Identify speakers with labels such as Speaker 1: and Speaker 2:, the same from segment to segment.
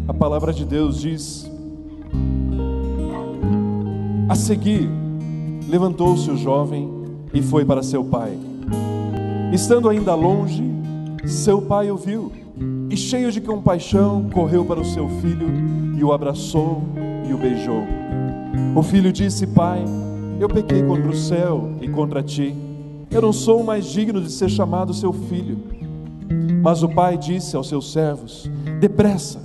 Speaker 1: a palavra de Deus diz: a seguir, levantou-se o jovem e foi para seu pai. Estando ainda longe, seu pai o viu e, cheio de compaixão, correu para o seu filho e o abraçou e o beijou. O filho disse: pai, eu pequei contra o céu e contra ti. Eu não sou mais digno de ser chamado seu filho. Mas o pai disse aos seus servos: depressa,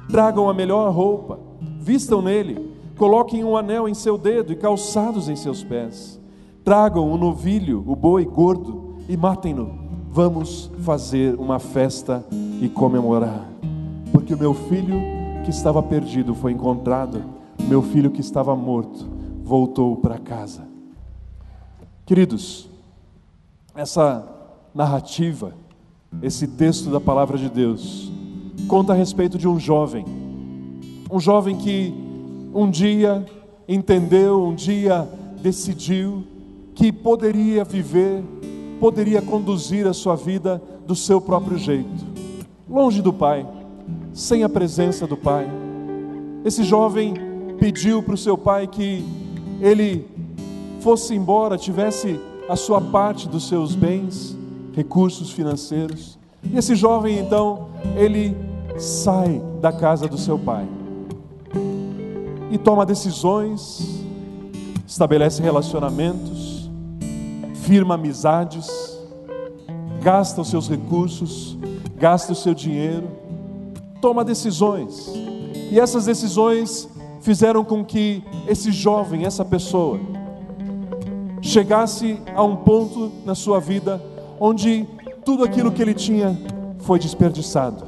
Speaker 1: tragam a melhor roupa, vistam nele, coloquem um anel em seu dedo e calçados em seus pés. Tragam um novilho, o boi gordo, e matem-no. Vamos fazer uma festa e comemorar. Porque o meu filho que estava perdido foi encontrado, meu filho que estava morto voltou para casa. Queridos, essa narrativa, esse texto da palavra de Deus, conta a respeito de um jovem que um dia entendeu, um dia decidiu que poderia viver, poderia conduzir a sua vida do seu próprio jeito, longe do pai, sem a presença do pai. Esse jovem pediu para o seu pai que ele fosse embora, tivesse a sua parte dos seus bens, recursos financeiros. E esse jovem então, ele sai da casa do seu pai e toma decisões, estabelece relacionamentos, firma amizades, gasta os seus recursos, gasta o seu dinheiro, toma decisões. E essas decisões fizeram com que esse jovem, essa pessoa, chegasse a um ponto na sua vida onde tudo aquilo que ele tinha foi desperdiçado.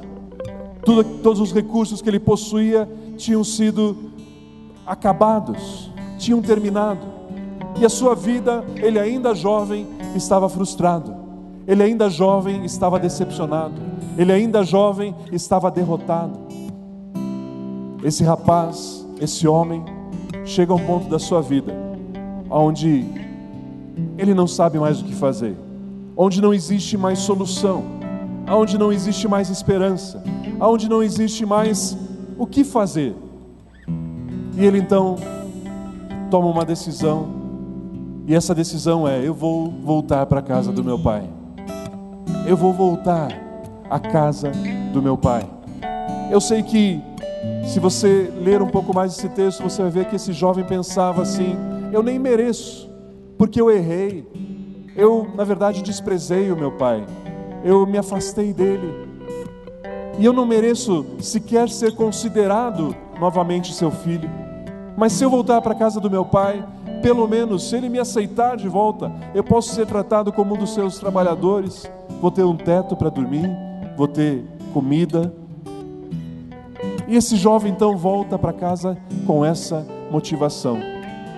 Speaker 1: Todos os recursos que ele possuía tinham sido acabados, tinham terminado. E a sua vida, ele ainda jovem, estava frustrado. Ele ainda jovem estava decepcionado. Ele ainda jovem estava derrotado. Esse rapaz, esse homem, chega a um ponto da sua vida onde ele não sabe mais o que fazer, onde não existe mais solução, onde não existe mais esperança, onde não existe mais o que fazer. E ele então toma uma decisão, e essa decisão é: eu vou voltar para a casa do meu pai. Eu vou voltar à casa do meu pai. Eu sei que se você ler um pouco mais esse texto, você vai ver que esse jovem pensava assim: eu nem mereço, porque eu errei. Eu, na verdade, desprezei o meu pai. Eu me afastei dele. E eu não mereço sequer ser considerado novamente seu filho. Mas se eu voltar para a casa do meu pai, pelo menos, se ele me aceitar de volta, eu posso ser tratado como um dos seus trabalhadores. Vou ter um teto para dormir, vou ter comida. E esse jovem então volta para casa com essa motivação,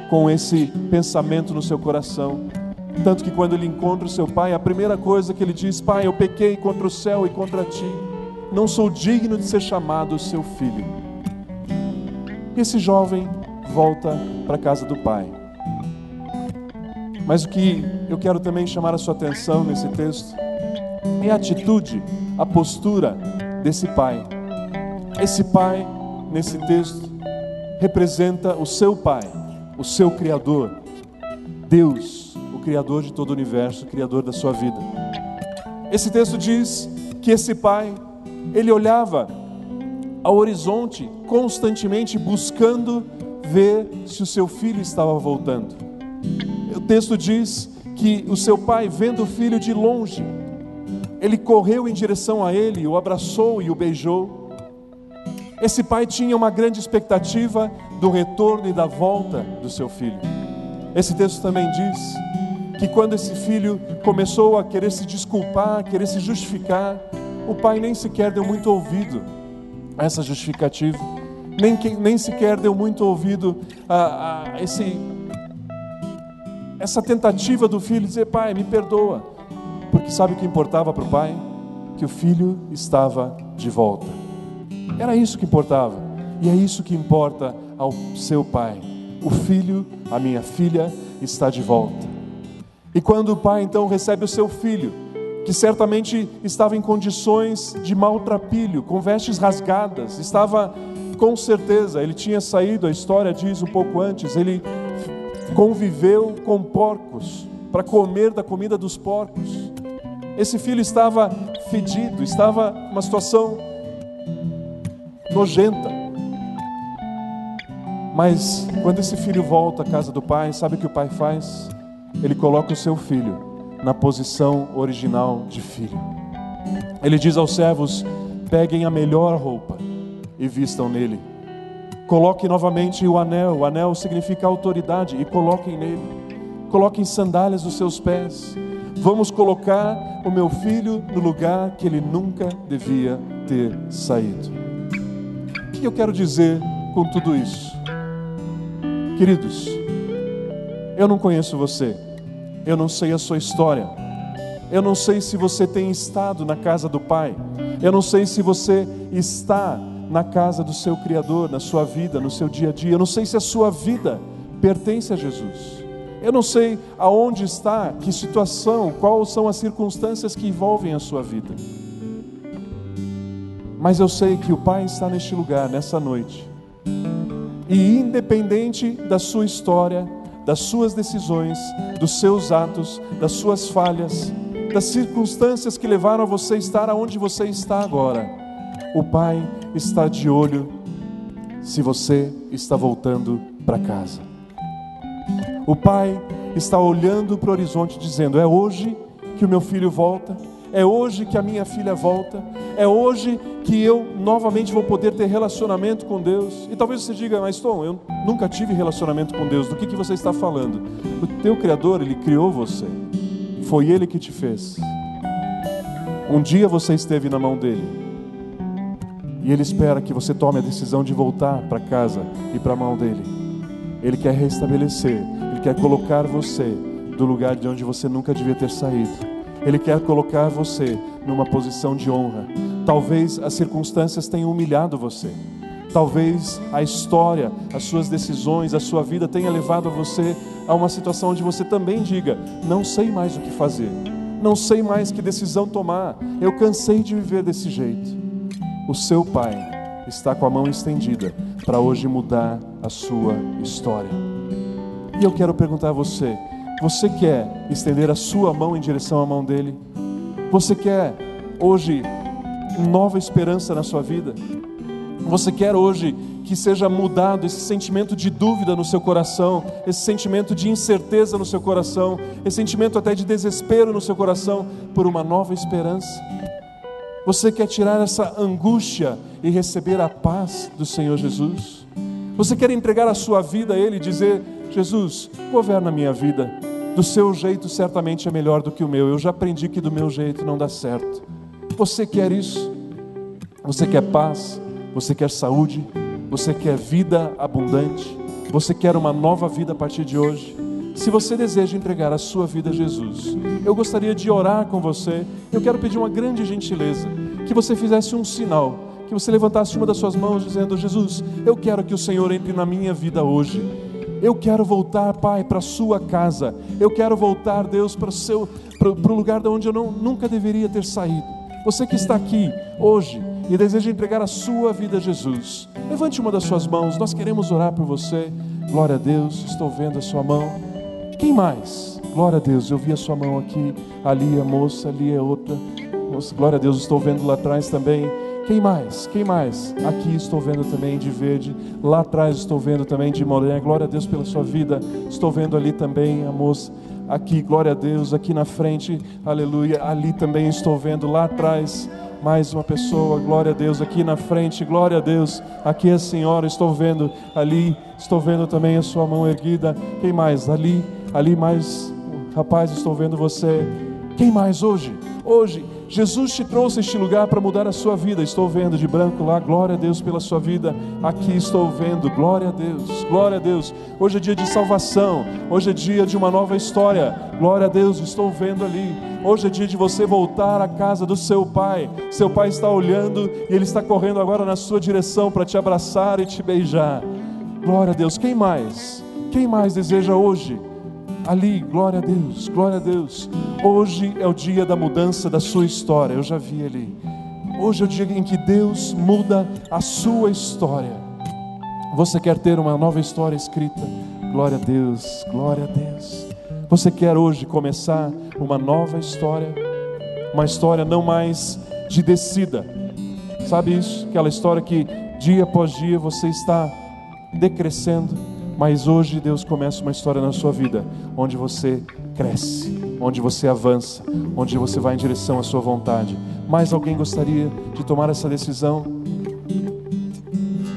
Speaker 1: com esse pensamento no seu coração. Tanto que quando ele encontra o seu pai, a primeira coisa que ele diz: pai, eu pequei contra o céu e contra ti, não sou digno de ser chamado seu filho. E esse jovem volta para a casa do pai. Mas o que eu quero também chamar a sua atenção nesse texto é a atitude, a postura desse pai. Esse pai, nesse texto, representa o seu pai, o seu Criador, Deus, o Criador de todo o universo, o Criador da sua vida. Esse texto diz que esse pai, ele olhava ao horizonte constantemente buscando ver se o seu filho estava voltando. O texto diz que o seu pai, vendo o filho de longe, ele correu em direção a ele, o abraçou e o beijou. Esse pai tinha uma grande expectativa do retorno e da volta do seu filho. Esse texto também diz que quando esse filho começou a querer se desculpar, a querer se justificar, o pai nem sequer deu muito ouvido a essa justificativa, nem sequer deu muito ouvido a essa tentativa do filho de dizer: pai, me perdoa. Porque sabe o que importava para o pai? Que o filho estava de volta. Era isso que importava. E é isso que importa ao seu pai. O filho, a minha filha, está de volta. E quando o pai então recebe o seu filho, que certamente estava em condições de maltrapilho, com vestes rasgadas, estava, com certeza, ele tinha saído, a história diz um pouco antes, ele conviveu com porcos, para comer da comida dos porcos. Esse filho estava fedido, estava numa situação nojenta. Mas quando esse filho volta à casa do pai, sabe o que o pai faz? Ele coloca o seu filho na posição original de filho. Ele diz aos servos: peguem a melhor roupa e vistam nele. Coloquem novamente o anel significa autoridade, e coloquem nele. Coloquem sandálias nos seus pés. Vamos colocar o meu filho no lugar que ele nunca devia ter saído. O que eu quero dizer com tudo isso? Queridos, eu não conheço você, eu não sei a sua história, eu não sei se você tem estado na casa do Pai, eu não sei se você está na casa do seu Criador, na sua vida, no seu dia a dia, eu não sei se a sua vida pertence a Jesus, eu não sei aonde está, que situação, quais são as circunstâncias que envolvem a sua vida, mas eu sei que o Pai está neste lugar, nessa noite, e independente da sua história, das suas decisões, dos seus atos, das suas falhas, das circunstâncias que levaram a você estar onde você está agora, o Pai está de olho se você está voltando para casa. O Pai está olhando para o horizonte dizendo: é hoje que o meu filho volta, é hoje que a minha filha volta, é hoje que eu novamente vou poder ter relacionamento com Deus. E talvez você diga: mas Tom, eu nunca tive relacionamento com Deus. Do que você está falando? O teu Criador, Ele criou você, foi Ele que te fez. Um dia você esteve na mão dEle, e Ele espera que você tome a decisão de voltar para casa e para a mão dEle. Ele quer restabelecer, Ele quer colocar você do lugar de onde você nunca devia ter saído. Ele quer colocar você numa posição de honra. Talvez as circunstâncias tenham humilhado você. Talvez a história, as suas decisões, a sua vida tenha levado você a uma situação onde você também diga: não sei mais o que fazer, não sei mais que decisão tomar, eu cansei de viver desse jeito. O seu Pai está com a mão estendida para hoje mudar a sua história. E eu quero perguntar a você: você quer estender a sua mão em direção à mão dEle? Você quer hoje nova esperança na sua vida? Você quer hoje que seja mudado esse sentimento de dúvida no seu coração, esse sentimento de incerteza no seu coração, esse sentimento até de desespero no seu coração, por uma nova esperança? Você quer tirar essa angústia e receber a paz do Senhor Jesus? Você quer entregar a sua vida a Ele e dizer: Jesus, governa a minha vida, do seu jeito certamente é melhor do que o meu, eu já aprendi que do meu jeito não dá certo. Você quer isso? Você quer paz? Você quer saúde? Você quer vida abundante? Você quer uma nova vida a partir de hoje? Se você deseja entregar a sua vida a Jesus, eu gostaria de orar com você. Eu quero pedir uma grande gentileza, que você fizesse um sinal, que você levantasse uma das suas mãos dizendo: Jesus, eu quero que o Senhor entre na minha vida hoje. Eu quero voltar, Pai, para a sua casa. Eu quero voltar, Deus, para o lugar de onde eu nunca deveria ter saído. Você que está aqui hoje e deseja entregar a sua vida a Jesus, levante uma das suas mãos, nós queremos orar por você. Glória a Deus, estou vendo a sua mão. Quem mais? Glória a Deus, eu vi a sua mão aqui, ali a moça, ali é outra moça. Glória a Deus, estou vendo lá atrás também. Quem mais? Quem mais? Aqui estou vendo também de verde, lá atrás estou vendo também de morena. Glória a Deus pela sua vida. Estou vendo ali também a moça, aqui, glória a Deus, aqui na frente, aleluia. Ali também estou vendo, lá atrás, mais uma pessoa, glória a Deus, aqui na frente, glória a Deus. Aqui a senhora, estou vendo ali, estou vendo também a sua mão erguida. Quem mais? Ali mais, rapaz, estou vendo você. Quem mais hoje? Hoje, Jesus te trouxe a este lugar para mudar a sua vida. Estou vendo de branco lá, glória a Deus pela sua vida. Aqui estou vendo, glória a Deus, glória a Deus. Hoje é dia de salvação, hoje é dia de uma nova história. Glória a Deus, estou vendo ali. Hoje é dia de você voltar à casa do seu Pai. Seu Pai está olhando e Ele está correndo agora na sua direção para te abraçar e te beijar. Glória a Deus. Quem mais? Quem mais deseja hoje? Ali, glória a Deus, glória a Deus. Hoje é o dia da mudança da sua história. Eu já vi ali. Hoje é o dia em que Deus muda a sua história. Você quer ter uma nova história escrita? Glória a Deus, glória a Deus. Você quer hoje começar uma nova história? Uma história não mais de descida. Sabe isso? Aquela história que dia após dia você está decrescendo, mas hoje Deus começa uma história na sua vida, onde você cresce, onde você avança, onde você vai em direção à sua vontade. Mais alguém gostaria de tomar essa decisão?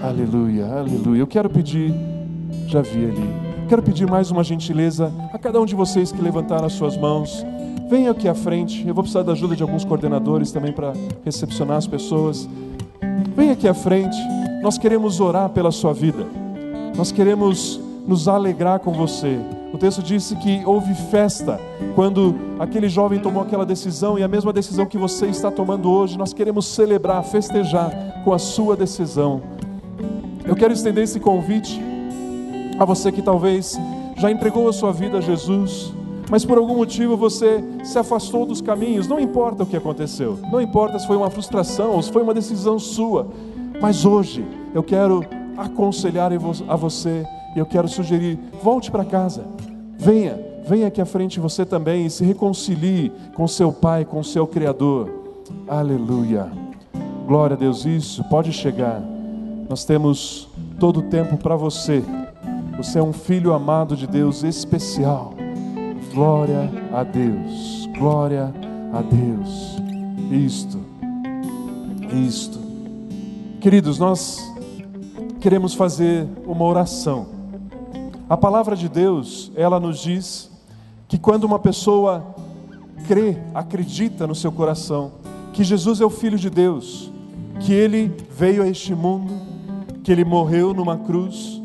Speaker 1: Aleluia, aleluia. Eu quero pedir, já vi ali, quero pedir mais uma gentileza a cada um de vocês que levantaram as suas mãos. Venha aqui à frente. Eu vou precisar da ajuda de alguns coordenadores também para recepcionar as pessoas. Venha aqui à frente. Nós queremos orar pela sua vida. Nós queremos nos alegrar com você. O texto disse que houve festa quando aquele jovem tomou aquela decisão, e a mesma decisão que você está tomando hoje, nós queremos celebrar, festejar com a sua decisão. Eu quero estender esse convite a você que talvez já entregou a sua vida a Jesus, mas por algum motivo você se afastou dos caminhos. Não importa o que aconteceu, não importa se foi uma frustração ou se foi uma decisão sua, mas hoje eu quero aconselhar a você, e eu quero sugerir: volte para casa, venha aqui à frente você também e se reconcilie com seu Pai, com seu Criador. Aleluia, glória a Deus. Isso, pode chegar, nós temos todo o tempo para você. Você é um filho amado de Deus, especial. Glória a Deus, glória a Deus. Isto. Queridos, nós queremos fazer uma oração. A palavra de Deus, ela nos diz que quando uma pessoa crê, acredita no seu coração que Jesus é o Filho de Deus, que Ele veio a este mundo, que Ele morreu numa cruz,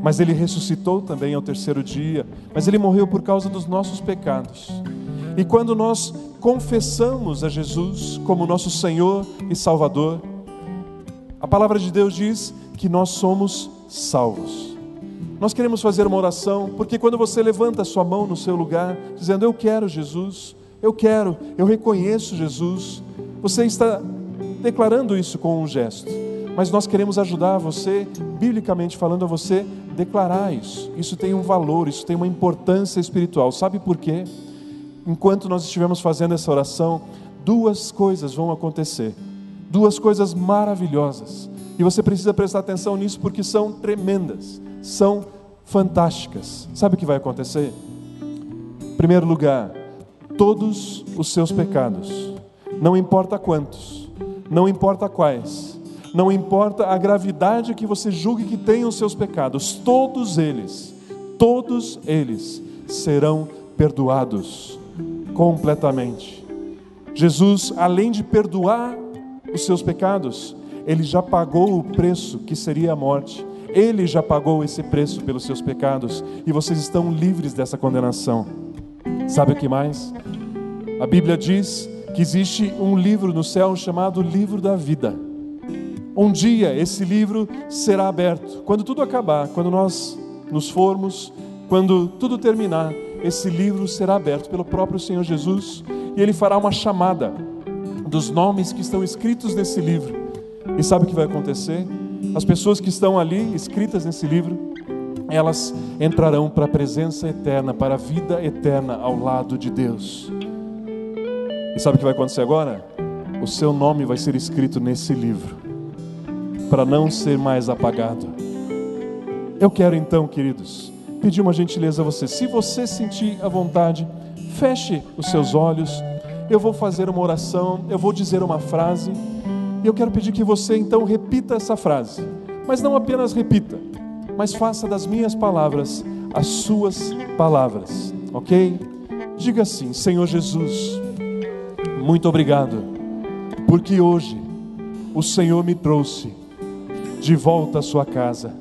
Speaker 1: mas Ele ressuscitou também ao terceiro dia, mas Ele morreu por causa dos nossos pecados. E quando nós confessamos a Jesus como nosso Senhor e Salvador, a palavra de Deus diz que nós somos salvos. Nós queremos fazer uma oração, porque quando você levanta a sua mão no seu lugar, dizendo: eu quero Jesus, eu reconheço Jesus, você está declarando isso com um gesto. Mas nós queremos ajudar você, biblicamente falando, a você declarar isso. Isso tem um valor, isso tem uma importância espiritual. Sabe por quê? Enquanto nós estivermos fazendo essa oração, duas coisas vão acontecer. Duas coisas maravilhosas. E você precisa prestar atenção nisso, porque são tremendas, são fantásticas. Sabe o que vai acontecer? Em primeiro lugar, todos os seus pecados, não importa quantos, não importa quais, não importa a gravidade que você julgue que tenham os seus pecados, todos eles serão perdoados completamente. Jesus, além de perdoar os seus pecados, Ele já pagou o preço que seria a morte. Ele já pagou esse preço pelos seus pecados, e vocês estão livres dessa condenação. Sabe o que mais? A Bíblia diz que existe um livro no céu chamado Livro da Vida. Um dia esse livro será aberto. Quando tudo acabar, quando nós nos formos, quando tudo terminar, esse livro será aberto pelo próprio Senhor Jesus, e Ele fará uma chamada dos nomes que estão escritos nesse livro. E sabe o que vai acontecer? As pessoas que estão ali escritas nesse livro, elas entrarão para a presença eterna, para a vida eterna ao lado de Deus. E sabe o que vai acontecer agora? O seu nome vai ser escrito nesse livro, para não ser mais apagado. Eu quero então, queridos, pedir uma gentileza a você. Se você sentir a vontade, feche os seus olhos. Eu vou fazer uma oração, eu vou dizer uma frase, e eu quero pedir que você então repita essa frase. Mas não apenas repita, mas faça das minhas palavras as suas palavras, ok? Diga assim: Senhor Jesus, muito obrigado, porque hoje o Senhor me trouxe de volta à sua casa.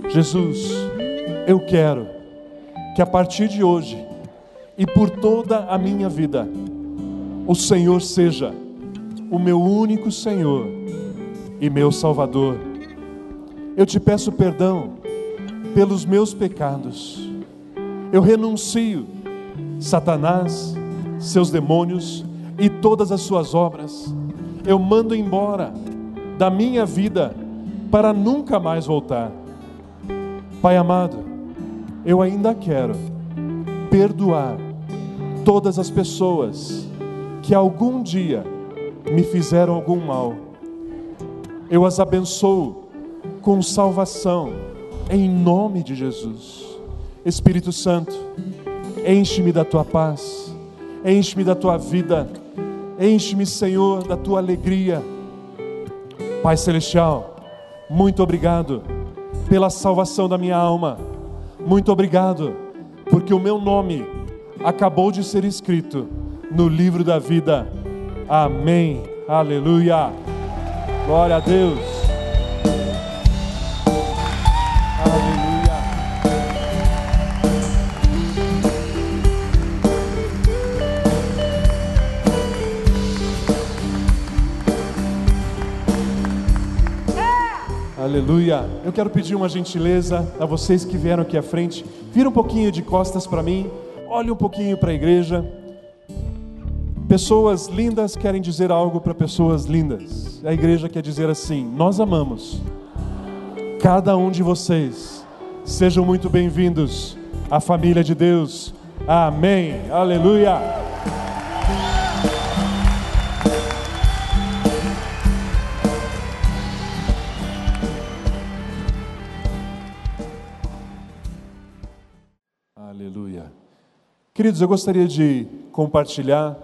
Speaker 1: Jesus, eu quero que a partir de hoje e por toda a minha vida, o Senhor seja o meu único Senhor e meu Salvador. Eu te peço perdão pelos meus pecados. Eu renuncio Satanás, seus demônios e todas as suas obras, eu mando embora da minha vida para nunca mais voltar. Pai amado, eu ainda quero perdoar todas as pessoas que algum dia me fizeram algum mal. Eu as abençoo com salvação, em nome de Jesus. Espírito Santo, enche-me da tua paz, enche-me da tua vida, enche-me, Senhor, da tua alegria. Pai Celestial, muito obrigado pela salvação da minha alma. Muito obrigado, porque o meu nome acabou de ser escrito no livro da vida. Amém. Aleluia. Glória a Deus. Aleluia. Aleluia. Eu quero pedir uma gentileza a vocês que vieram aqui à frente. Vira um pouquinho de costas para mim. Olhe um pouquinho para a igreja. Pessoas lindas querem dizer algo para pessoas lindas. A igreja quer dizer assim: nós amamos cada um de vocês. Sejam muito bem-vindos à família de Deus. Amém. Aleluia. Aleluia. Queridos, eu gostaria de compartilhar,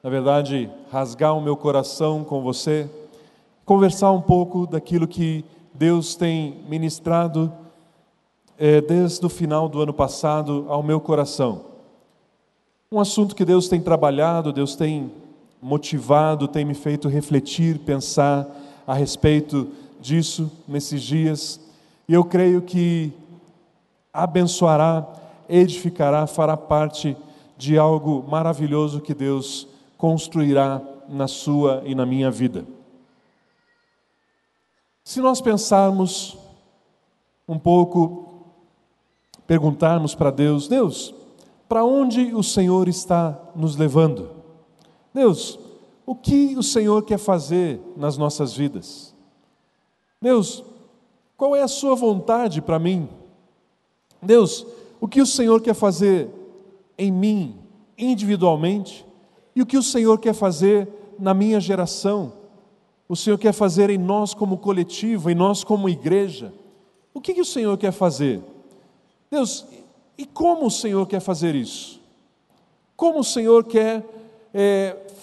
Speaker 1: na verdade, rasgar o meu coração com você, conversar um pouco daquilo que Deus tem ministrado desde o final do ano passado ao meu coração. Um assunto que Deus tem trabalhado, Deus tem motivado, tem me feito refletir, pensar a respeito disso nesses dias. E eu creio que abençoará, edificará, fará parte de algo maravilhoso que Deus construirá na sua e na minha vida. Se nós pensarmos um pouco, perguntarmos para Deus: Deus, para onde o Senhor está nos levando? Deus, o que o Senhor quer fazer nas nossas vidas? Deus, qual é a sua vontade para mim? Deus, o que o Senhor quer fazer em mim, individualmente, e o que o Senhor quer fazer na minha geração? O Senhor quer fazer em nós como coletivo, em nós como igreja. O que o Senhor quer fazer? Deus, e como o Senhor quer fazer isso? Como o Senhor quer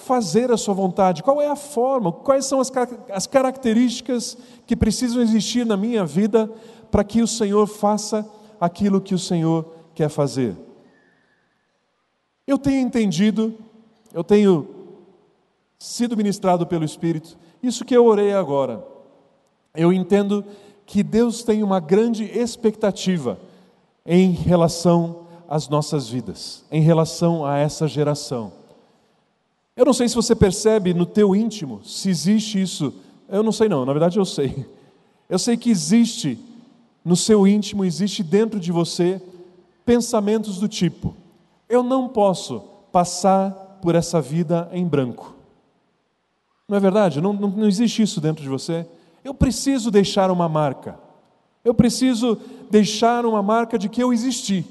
Speaker 1: fazer a sua vontade? Qual é a forma? Quais são as características que precisam existir na minha vida para que o Senhor faça aquilo que o Senhor quer fazer? Eu tenho entendido, eu tenho sido ministrado pelo Espírito, isso que eu orei agora. Eu entendo que Deus tem uma grande expectativa em relação às nossas vidas, em relação a essa geração. Eu não sei se você percebe no teu íntimo, se existe isso. Eu não sei não, na verdade eu sei. Eu sei que existe no seu íntimo, existe dentro de você pensamentos do tipo: eu não posso passar por essa vida em branco. Não é verdade? Não existe isso dentro de você? Eu preciso deixar uma marca. Eu preciso deixar uma marca de que eu existi,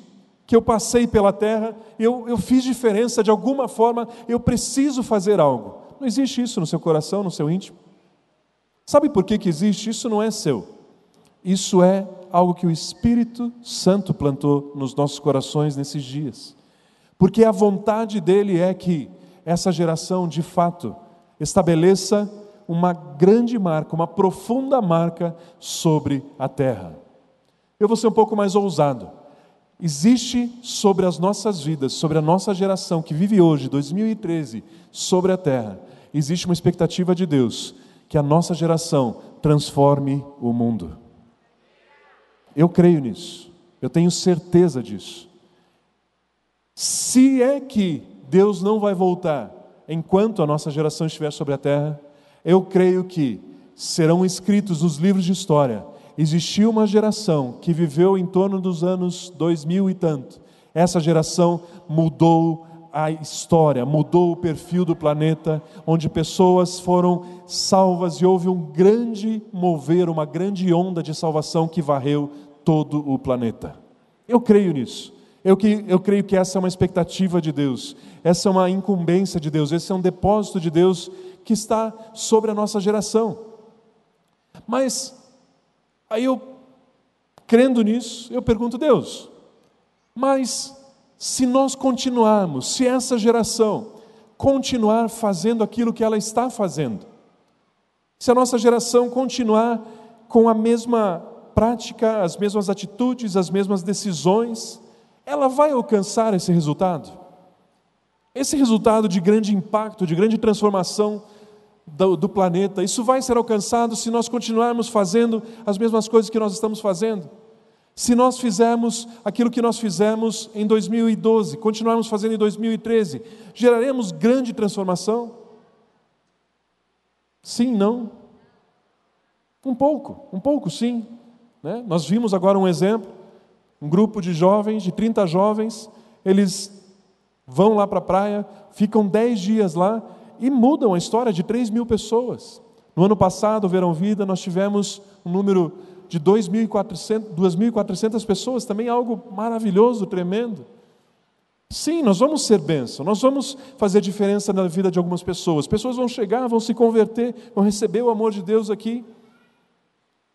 Speaker 1: que eu passei pela terra, eu fiz diferença de alguma forma, eu preciso fazer algo. Não existe isso no seu coração, no seu íntimo? Sabe por que existe? Isso não é seu. Isso é algo que o Espírito Santo plantou nos nossos corações nesses dias. Porque a vontade dele é que essa geração, de fato, estabeleça uma grande marca, uma profunda marca sobre a terra. Eu vou ser um pouco mais ousado. Existe sobre as nossas vidas, sobre a nossa geração que vive hoje, 2013, sobre a terra, existe uma expectativa de Deus que a nossa geração transforme o mundo. Eu creio nisso, eu tenho certeza disso. Se é que Deus não vai voltar enquanto a nossa geração estiver sobre a terra, eu creio que serão escritos nos livros de história: existiu uma geração que viveu em torno dos anos 2000 e tanto, Essa geração mudou a história, mudou o perfil do planeta, onde pessoas foram salvas e houve um grande mover, uma grande onda de salvação que varreu todo o planeta. Eu creio nisso. Eu creio que essa é uma expectativa de Deus, essa é uma incumbência de Deus, esse é um depósito de Deus que está sobre a nossa geração. Mas, aí eu, crendo nisso, eu pergunto: Deus, mas se nós continuarmos, se essa geração continuar fazendo aquilo que ela está fazendo, se a nossa geração continuar com a mesma prática, as mesmas atitudes, as mesmas decisões, ela vai alcançar esse resultado? Esse resultado de grande impacto, de grande transformação do planeta, isso vai ser alcançado se nós continuarmos fazendo as mesmas coisas que nós estamos fazendo? Se nós fizermos aquilo que nós fizemos em 2012, continuarmos fazendo em 2013, geraremos grande transformação? Sim, não? Um pouco sim, né? Nós vimos agora um exemplo, um grupo de jovens, de 30 jovens, eles vão lá para a praia, ficam 10 dias lá e mudam a história de 3.000 pessoas. No ano passado, o Verão Vida, nós tivemos um número de 2.400 pessoas, também algo maravilhoso, tremendo. Sim, nós vamos ser bênção, nós vamos fazer diferença na vida de algumas pessoas. Pessoas vão chegar, vão se converter, vão receber o amor de Deus aqui.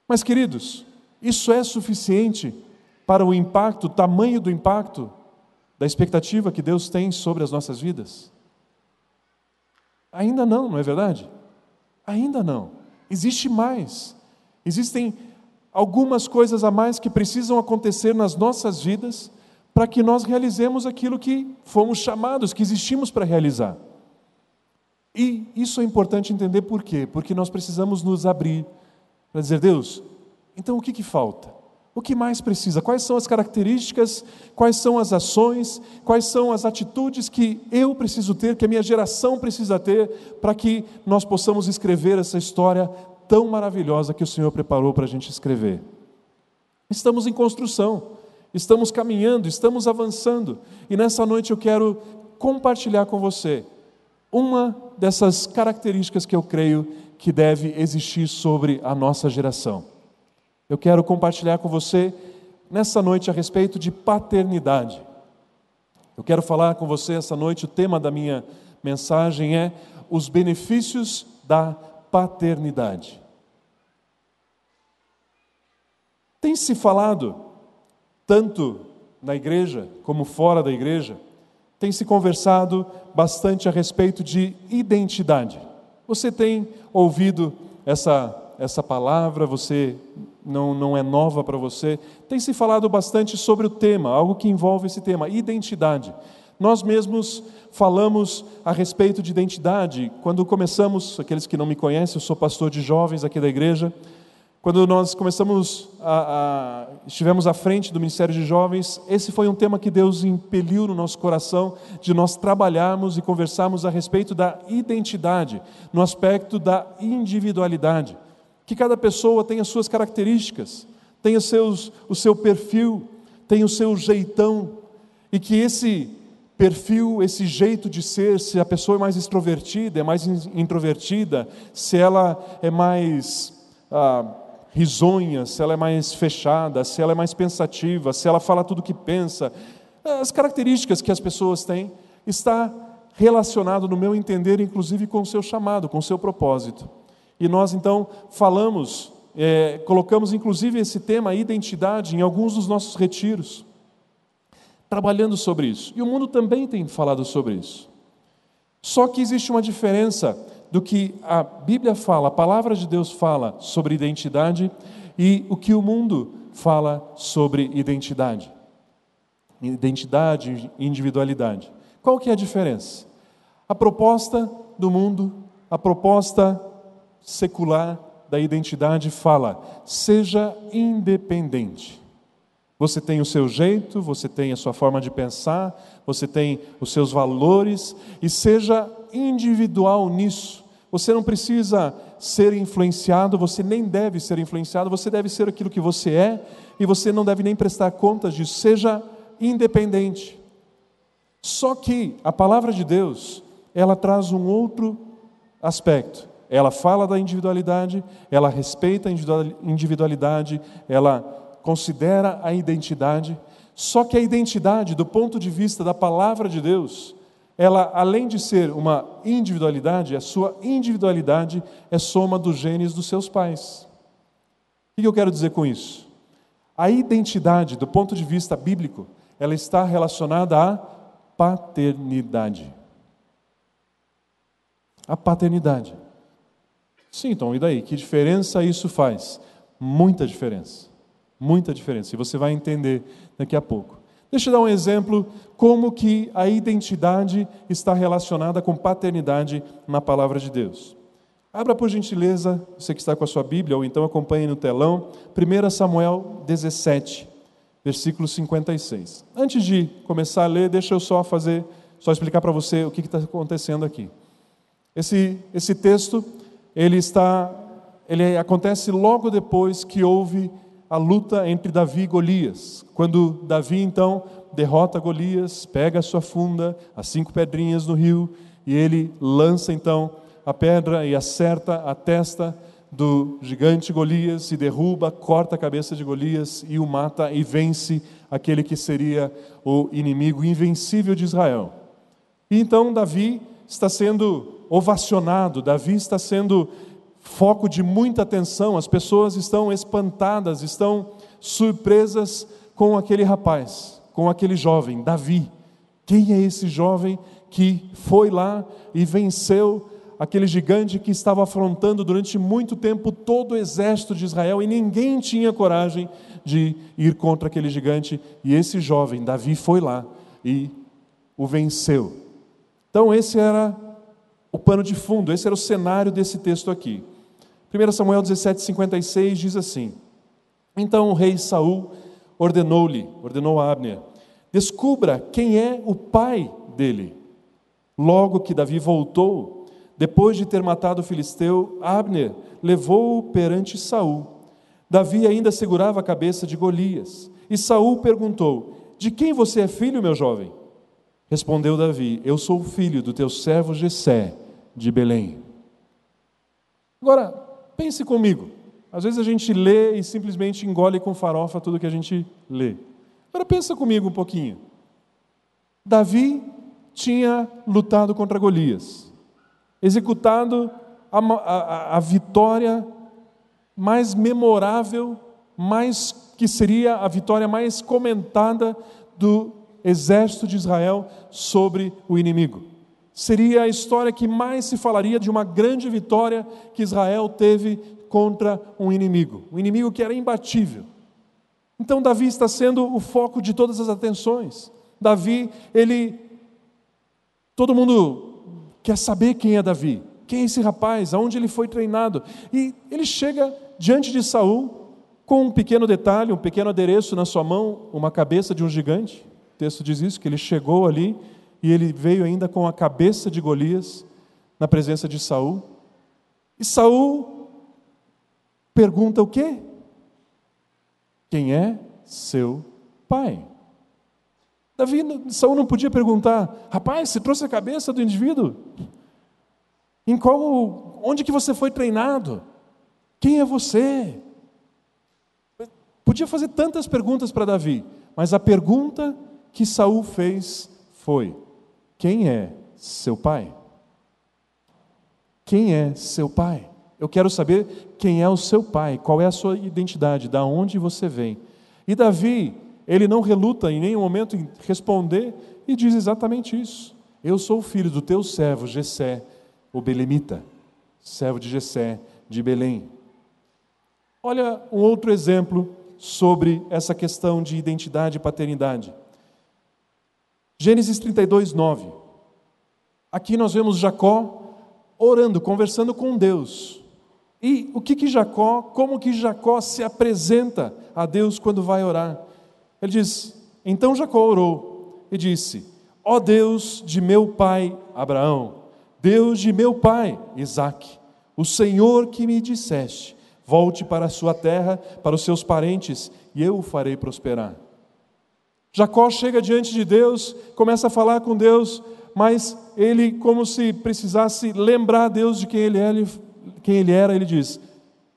Speaker 1: Mas, queridos, isso é suficiente para o impacto, o tamanho do impacto da expectativa que Deus tem sobre as nossas vidas? Ainda não, não é verdade? Ainda não. Existe mais. Existem algumas coisas a mais que precisam acontecer nas nossas vidas para que nós realizemos aquilo que fomos chamados, que existimos para realizar. E isso é importante entender por quê? Porque nós precisamos nos abrir para dizer: Deus, então o que falta? O que mais precisa? Quais são as características, quais são as ações, quais são as atitudes que eu preciso ter, que a minha geração precisa ter, para que nós possamos escrever essa história tão maravilhosa que o Senhor preparou para a gente escrever? Estamos em construção, estamos caminhando, estamos avançando, e nessa noite eu quero compartilhar com você uma dessas características que eu creio que deve existir sobre a nossa geração. Eu quero compartilhar com você nessa noite a respeito de paternidade. Eu quero falar com você essa noite, o tema da minha mensagem é os benefícios da paternidade. Tem se falado, tanto na igreja como fora da igreja, tem se conversado bastante a respeito de identidade. Você tem ouvido essa palavra, você não é nova para você. Tem se falado bastante sobre o tema, algo que envolve esse tema, identidade. Nós mesmos falamos a respeito de identidade. Quando começamos, aqueles que não me conhecem, eu sou pastor de jovens aqui da igreja. Quando nós começamos, estivemos à frente do Ministério de Jovens, esse foi um tema que Deus impeliu no nosso coração, de nós trabalharmos e conversarmos a respeito da identidade, no aspecto da individualidade. Que cada pessoa tem as suas características, tem o seu perfil, tem o seu jeitão, e que esse perfil, esse jeito de ser, se a pessoa é mais extrovertida, é mais introvertida, se ela é mais risonha, se ela é mais fechada, se ela é mais pensativa, se ela fala tudo o que pensa, as características que as pessoas têm, está relacionado, no meu entender, inclusive com o seu chamado, com o seu propósito. E nós então falamos, colocamos inclusive esse tema, identidade, em alguns dos nossos retiros, trabalhando sobre isso. E o mundo também tem falado sobre isso. Só que existe uma diferença do que a Bíblia fala, a palavra de Deus fala sobre identidade e o que o mundo fala sobre identidade. Identidade e individualidade. Qual que é a diferença? A proposta do mundo, a proposta secular da identidade fala: seja independente. Você tem o seu jeito, você tem a sua forma de pensar, você tem os seus valores, e seja individual nisso. Você não precisa ser influenciado, você nem deve ser influenciado, você deve ser aquilo que você é, e você não deve nem prestar contas disso. Seja independente. Só que a palavra de Deus, ela traz um outro aspecto. Ela fala da individualidade, ela respeita a individualidade, ela considera a identidade. Só que a identidade, do ponto de vista da palavra de Deus, ela, além de ser uma individualidade, a sua individualidade é soma dos genes dos seus pais. O que eu quero dizer com isso? A identidade, do ponto de vista bíblico, ela está relacionada à paternidade. A paternidade. Sim, então, e daí? Que diferença isso faz? Muita diferença. Muita diferença. E você vai entender daqui a pouco. Deixa eu dar um exemplo como que a identidade está relacionada com paternidade na palavra de Deus. Abra por gentileza, você que está com a sua Bíblia, ou então acompanhe no telão, 1 Samuel 17, versículo 56. Antes de começar a ler, deixa eu só explicar para você o que está acontecendo aqui. Esse texto, ele acontece logo depois que houve a luta entre Davi e Golias. Quando Davi, então, derrota Golias, pega a sua funda, as 5 pedrinhas no rio, e ele lança, então, a pedra e acerta a testa do gigante Golias e derruba, corta a cabeça de Golias e o mata e vence aquele que seria o inimigo invencível de Israel. E então Davi está sendo ovacionado, Davi está sendo foco de muita atenção, as pessoas estão espantadas, estão surpresas com aquele rapaz, com aquele jovem, Davi. Quem é esse jovem que foi lá e venceu aquele gigante que estava afrontando durante muito tempo todo o exército de Israel e ninguém tinha coragem de ir contra aquele gigante? E esse jovem, Davi, foi lá e o venceu. Então esse era o pano de fundo, esse era o cenário desse texto aqui. 1 Samuel 17:56 diz assim: Então o rei Saul ordenou a Abner: descubra quem é o pai dele. Logo que Davi voltou, depois de ter matado o filisteu, Abner levou-o perante Saul. Davi ainda segurava a cabeça de Golias. E Saul perguntou: de quem você é filho, meu jovem? Respondeu Davi: eu sou o filho do teu servo Jessé, de Belém. Agora, pense comigo. Às vezes a gente lê e simplesmente engole com farofa tudo que a gente lê. Agora pensa comigo um pouquinho. Davi tinha lutado contra Golias, executado a vitória mais memorável, que seria a vitória mais comentada do exército de Israel sobre o inimigo. Seria a história que mais se falaria de uma grande vitória que Israel teve contra um inimigo que era imbatível. Então Davi está sendo o foco de todas as atenções. Davi, todo mundo quer saber quem é Davi, quem é esse rapaz, aonde ele foi treinado. E ele chega diante de Saul com um pequeno detalhe, um pequeno adereço na sua mão, uma cabeça de um gigante. O texto diz isso, que ele chegou ali e ele veio ainda com a cabeça de Golias na presença de Saul. E Saul pergunta o quê? Quem é seu pai? Saul não podia perguntar: rapaz, você trouxe a cabeça do indivíduo? Onde que você foi treinado? Quem é você? Podia fazer tantas perguntas para Davi, mas a pergunta que Saul fez foi: quem é seu pai? Quem é seu pai? Eu quero saber quem é o seu pai, qual é a sua identidade, da onde você vem. E Davi, ele não reluta em nenhum momento em responder e diz exatamente isso: eu sou o filho do teu servo Jessé, o belemita, servo de Jessé de Belém. Olha um outro exemplo sobre essa questão de identidade e paternidade. Gênesis 32:9. Aqui nós vemos Jacó orando, conversando com Deus. E como que Jacó se apresenta a Deus quando vai orar? Ele diz: então Jacó orou e disse: ó Deus de meu pai Abraão, Deus de meu pai Isaque, o Senhor que me disseste: volte para a sua terra, para os seus parentes, e eu o farei prosperar. Jacó chega diante de Deus, começa a falar com Deus, mas ele, como se precisasse lembrar a Deus de quem ele era, ele diz: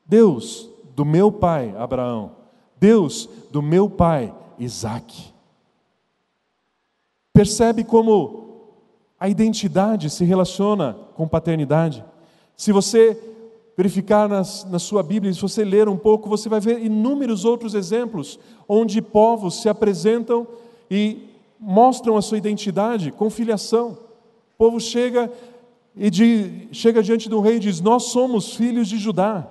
Speaker 1: Deus do meu pai Abraão, Deus do meu pai Isaque. Percebe como a identidade se relaciona com paternidade? Se você verificar na sua Bíblia, se você ler um pouco, você vai ver inúmeros outros exemplos onde povos se apresentam e mostram a sua identidade com filiação. O povo chega diante do rei e diz: nós somos filhos de Judá.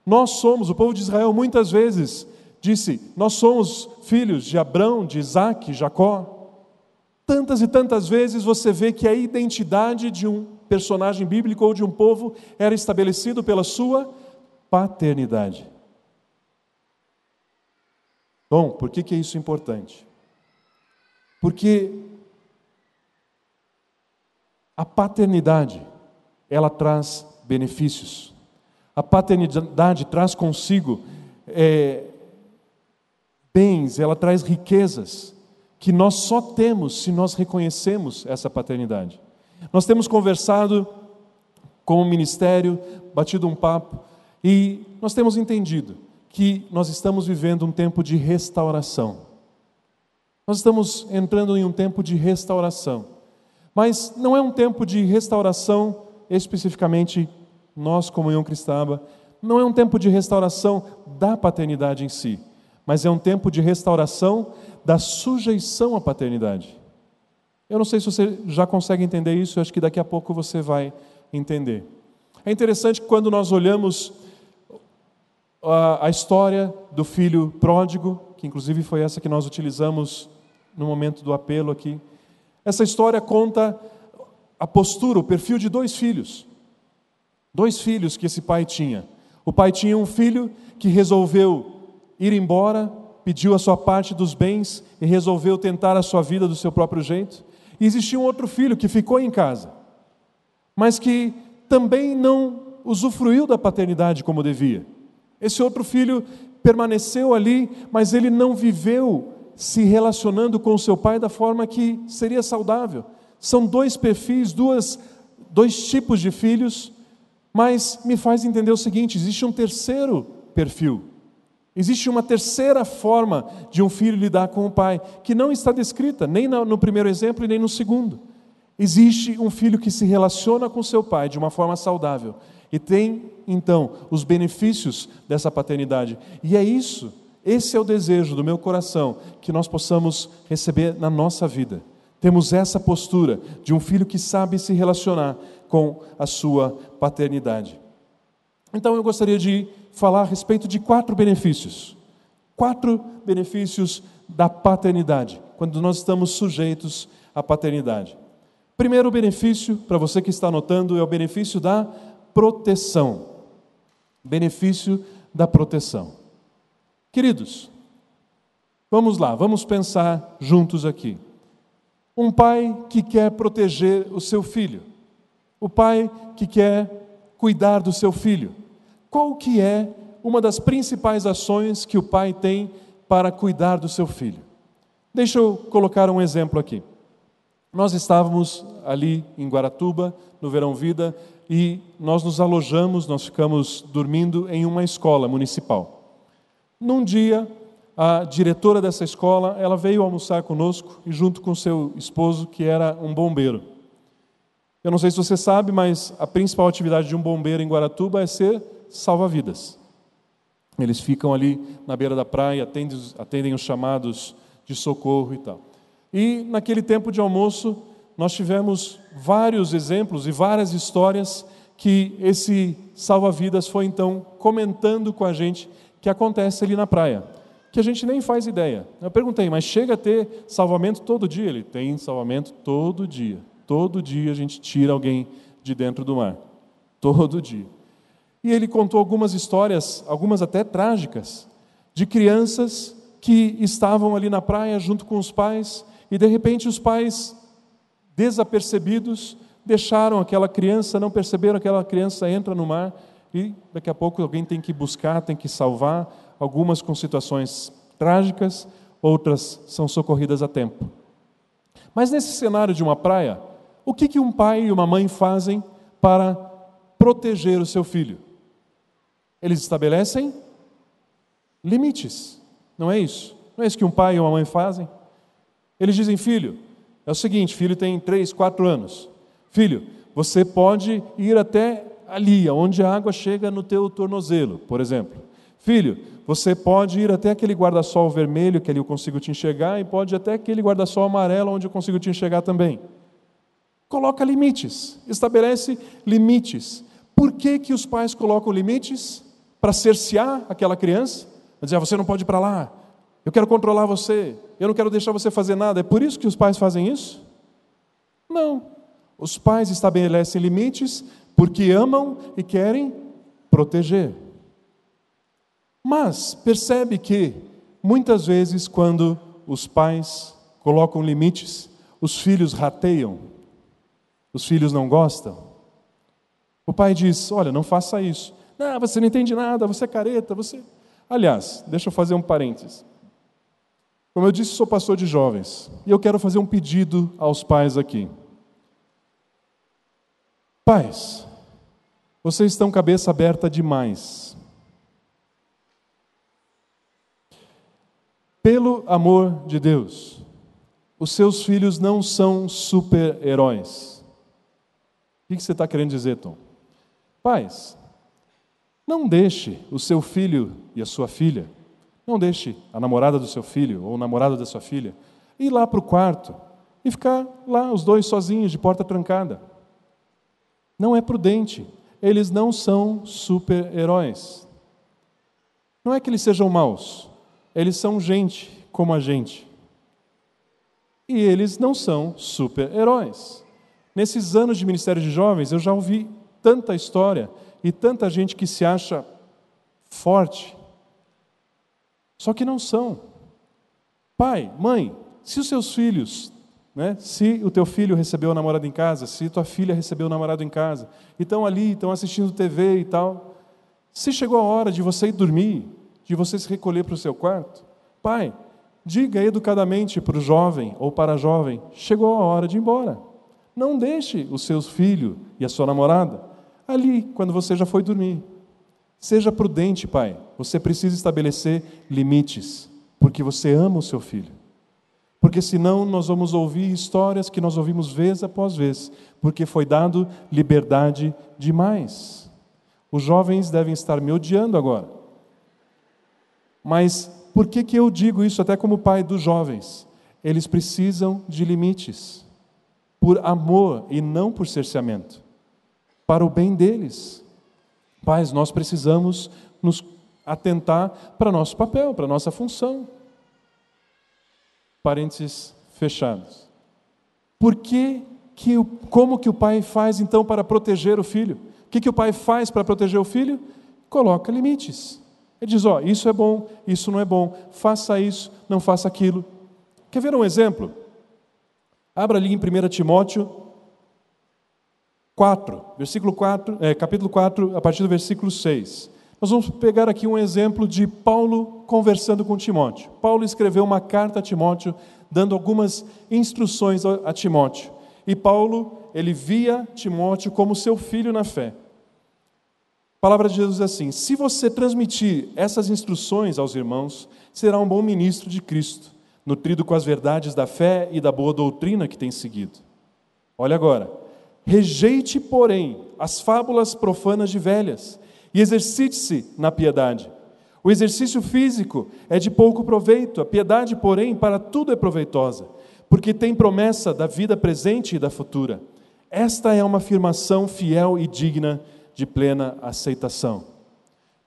Speaker 1: O povo de Israel muitas vezes disse: nós somos filhos de Abrão, de Isaque, Jacó. Tantas e tantas vezes você vê que a identidade de um personagem bíblico ou de um povo era estabelecido pela sua paternidade. Bom, por que é isso importante? Porque a paternidade, ela traz benefícios. A paternidade traz consigo bens, ela traz riquezas, que nós só temos se nós reconhecemos essa paternidade. Nós temos conversado com o ministério, batido um papo, e nós temos entendido que nós estamos vivendo um tempo de restauração. Nós estamos entrando em um tempo de restauração. Mas não é um tempo de restauração, especificamente nós, Comunhão Cristã, não é um tempo de restauração da paternidade em si, mas é um tempo de restauração da sujeição à paternidade. Eu não sei se você já consegue entender isso, eu acho que daqui a pouco você vai entender. É interessante que quando nós olhamos a história do filho pródigo, que inclusive foi essa que nós utilizamos no momento do apelo aqui, essa história conta a postura, o perfil de dois filhos que esse pai tinha. O pai tinha um filho que resolveu ir embora, pediu a sua parte dos bens e resolveu tentar a sua vida do seu próprio jeito. E existia um outro filho que ficou em casa, mas que também não usufruiu da paternidade como devia. Esse outro filho permaneceu ali, mas ele não viveu se relacionando com o seu pai da forma que seria saudável. São dois perfis, dois tipos de filhos, mas me faz entender o seguinte: existe um terceiro perfil. Existe uma terceira forma de um filho lidar com o pai, que não está descrita nem no primeiro exemplo e nem no segundo. Existe um filho que se relaciona com seu pai de uma forma saudável e tem, então, os benefícios dessa paternidade. E esse é o desejo do meu coração, que nós possamos receber na nossa vida. Temos essa postura de um filho que sabe se relacionar com a sua paternidade. Então eu gostaria de falar a respeito de 4 benefícios. 4 benefícios da paternidade, quando nós estamos sujeitos à paternidade. Primeiro benefício, para você que está anotando, é o benefício da proteção. Benefício da proteção. Queridos, vamos lá, vamos pensar juntos aqui. Um pai que quer proteger o seu filho. O pai que quer cuidar do seu filho. Qual que é uma das principais ações que o pai tem para cuidar do seu filho? Deixa eu colocar um exemplo aqui. Nós estávamos ali em Guaratuba, no Verão Vida, e nós nos alojamos, nós ficamos dormindo em uma escola municipal. Num dia, a diretora dessa escola, ela veio almoçar conosco, e junto com seu esposo, que era um bombeiro. Eu não sei se você sabe, mas a principal atividade de um bombeiro em Guaratuba é ser salva-vidas. Eles ficam ali na beira da praia, atendem os chamados de socorro e tal. E naquele tempo de almoço, nós tivemos vários exemplos e várias histórias que esse salva-vidas foi então comentando com a gente que acontece ali na praia, que a gente nem faz ideia. Eu perguntei, mas chega a ter salvamento todo dia? Ele tem salvamento todo dia. Todo dia a gente tira alguém de dentro do mar. Todo dia. E ele contou algumas histórias, algumas até trágicas, de crianças que estavam ali na praia junto com os pais e de repente os pais, desapercebidos, deixaram aquela criança, não perceberam que aquela criança entra no mar e daqui a pouco alguém tem que buscar, tem que salvar, algumas com situações trágicas, outras são socorridas a tempo. Mas nesse cenário de uma praia, o que um pai e uma mãe fazem para proteger o seu filho? Eles estabelecem limites, não é isso? Não é isso que um pai e uma mãe fazem? Eles dizem: filho, é o seguinte, filho tem 3, 4 anos. Filho, você pode ir até ali, onde a água chega no teu tornozelo, por exemplo. Filho, você pode ir até aquele guarda-sol vermelho, que ali eu consigo te enxergar, e pode ir até aquele guarda-sol amarelo, onde eu consigo te enxergar também. Coloca limites, estabelece limites. Por que os pais colocam limites? Para cercear aquela criança? Para dizer: você não pode ir para lá, eu quero controlar você, eu não quero deixar você fazer nada. É por isso que os pais fazem isso? Não. Os pais estabelecem limites porque amam e querem proteger. Mas percebe que, muitas vezes, quando os pais colocam limites, os filhos rateiam, os filhos não gostam. O pai diz: olha, não faça isso. Não, você não entende nada, você é careta, você... Aliás, deixa eu fazer um parênteses. Como eu disse, sou pastor de jovens, e eu quero fazer um pedido aos pais aqui. Pais, vocês estão cabeça aberta demais. Pelo amor de Deus, os seus filhos não são super-heróis. O que você está querendo dizer, Tom? Pais, não deixe o seu filho e a sua filha, não deixe a namorada do seu filho ou o namorado da sua filha ir lá para o quarto e ficar lá os dois sozinhos, de porta trancada. Não é prudente. Eles não são super-heróis. Não é que eles sejam maus. Eles são gente como a gente. E eles não são super-heróis. Nesses anos de ministério de jovens, eu já ouvi tanta história e tanta gente que se acha forte. Só que não são. Pai, mãe, se os seus filhos, se o teu filho recebeu a namorada em casa, se tua filha recebeu o namorado em casa, e estão ali, estão assistindo TV e tal, se chegou a hora de você ir dormir, de você se recolher para o seu quarto, pai, diga educadamente para o jovem ou para a jovem: chegou a hora de ir embora. Não deixe o seu filho e a sua namorada ali quando você já foi dormir. Seja prudente, pai. Você precisa estabelecer limites, porque você ama o seu filho. Porque senão nós vamos ouvir histórias que nós ouvimos vez após vez, porque foi dado liberdade demais. Os jovens devem estar me odiando agora. Mas por que eu digo isso até como pai dos jovens? Eles precisam de limites, por amor e não por cerceamento, para o bem deles. Pais, nós precisamos nos atentar para nosso papel, para nossa função. Parênteses fechados. Como que o pai faz então para proteger o filho? O que o pai faz para proteger o filho? Coloca limites. Ele diz: isso é bom, isso não é bom, faça isso, não faça aquilo. Quer ver um exemplo? Abra ali em 1 Timóteo 4, capítulo 4, a partir do versículo 6. Nós vamos pegar aqui um exemplo de Paulo conversando com Timóteo. Paulo escreveu uma carta a Timóteo, dando algumas instruções a Timóteo. E Paulo, ele via Timóteo como seu filho na fé. A palavra de Deus diz assim: se você transmitir essas instruções aos irmãos, será um bom ministro de Cristo, nutrido com as verdades da fé e da boa doutrina que tem seguido. Olha agora: rejeite, porém, as fábulas profanas de velhas, e exercite-se na piedade. O exercício físico é de pouco proveito, a piedade, porém, para tudo é proveitosa, porque tem promessa da vida presente e da futura. Esta é uma afirmação fiel e digna de plena aceitação.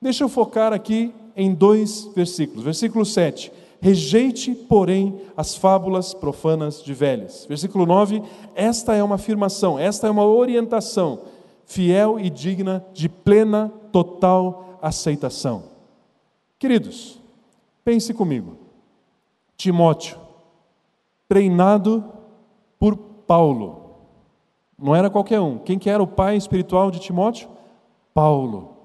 Speaker 1: Deixa eu focar aqui em 2 versículos. Versículo 7. Rejeite, porém, as fábulas profanas de velhas. Versículo 9. Esta é uma afirmação, esta é uma orientação fiel e digna de plena, total aceitação. Queridos, pense comigo. Timóteo, treinado por Paulo. Não era qualquer um. Quem que era o pai espiritual de Timóteo? Paulo.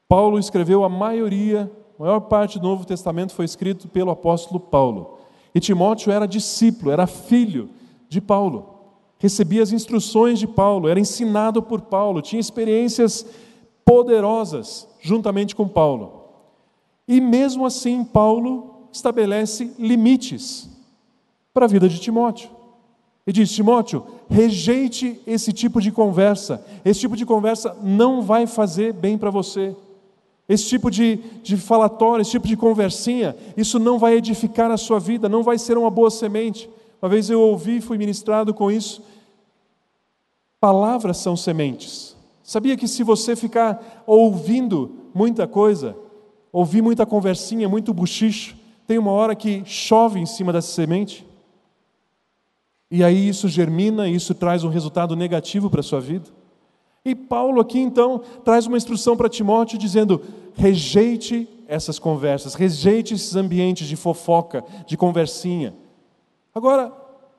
Speaker 1: Paulo escreveu a maioria A maior parte do Novo Testamento foi escrito pelo apóstolo Paulo. E Timóteo era discípulo, era filho de Paulo. Recebia as instruções de Paulo, era ensinado por Paulo, tinha experiências poderosas juntamente com Paulo. E mesmo assim, Paulo estabelece limites para a vida de Timóteo. E diz: Timóteo, rejeite esse tipo de conversa. Esse tipo de conversa não vai fazer bem para você. Esse tipo de falatório, esse tipo de conversinha, isso não vai edificar a sua vida, não vai ser uma boa semente. Uma vez eu ouvi, fui ministrado com isso. Palavras são sementes. Sabia que se você ficar ouvindo muita coisa, ouvir muita conversinha, muito buchicho, tem uma hora que chove em cima dessa semente? E aí isso germina, e isso traz um resultado negativo para a sua vida. E Paulo aqui então traz uma instrução para Timóteo dizendo: rejeite essas conversas, rejeite esses ambientes de fofoca, de conversinha. Agora,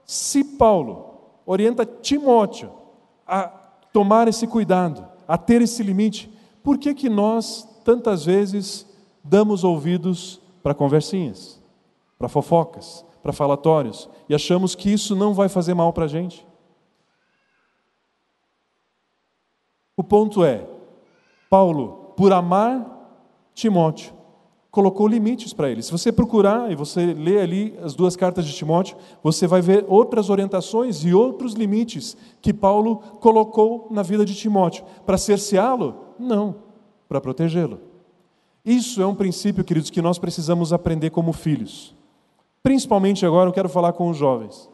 Speaker 1: se Paulo orienta Timóteo a tomar esse cuidado, a ter esse limite, por que nós tantas vezes damos ouvidos para conversinhas, para fofocas, para falatórios, e achamos que isso não vai fazer mal para a gente? O ponto é, Paulo, por amar Timóteo, colocou limites para ele. Se você procurar e você ler ali as 2 cartas de Timóteo, você vai ver outras orientações e outros limites que Paulo colocou na vida de Timóteo. Para cerceá-lo? Não, para protegê-lo. Isso é um princípio, queridos, que nós precisamos aprender como filhos. Principalmente agora eu quero falar com os jovens.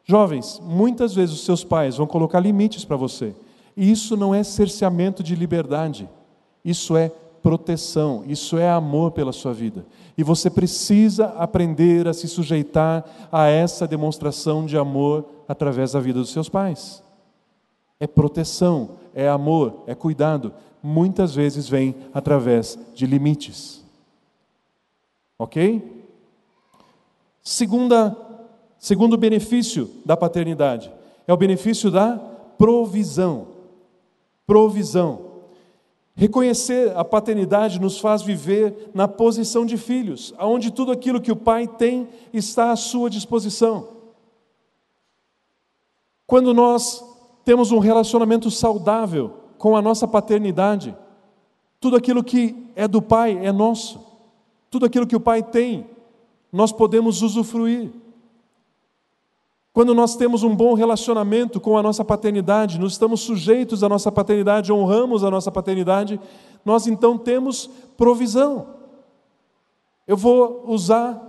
Speaker 1: Jovens, muitas vezes os seus pais vão colocar limites para você. E isso não é cerceamento de liberdade, isso é proteção, isso é amor pela sua vida. E você precisa aprender a se sujeitar a essa demonstração de amor através da vida dos seus pais. É proteção, é amor, é cuidado. Muitas vezes vem através de limites. Ok? Segundo benefício da paternidade, é o benefício da provisão. Provisão. Reconhecer a paternidade nos faz viver na posição de filhos, onde tudo aquilo que o pai tem está à sua disposição. Quando nós temos um relacionamento saudável com a nossa paternidade, tudo aquilo que é do pai é nosso. Tudo aquilo que o pai tem, nós podemos usufruir. Quando nós temos um bom relacionamento com a nossa paternidade, nós estamos sujeitos à nossa paternidade, honramos a nossa paternidade, nós então temos provisão. Eu vou usar,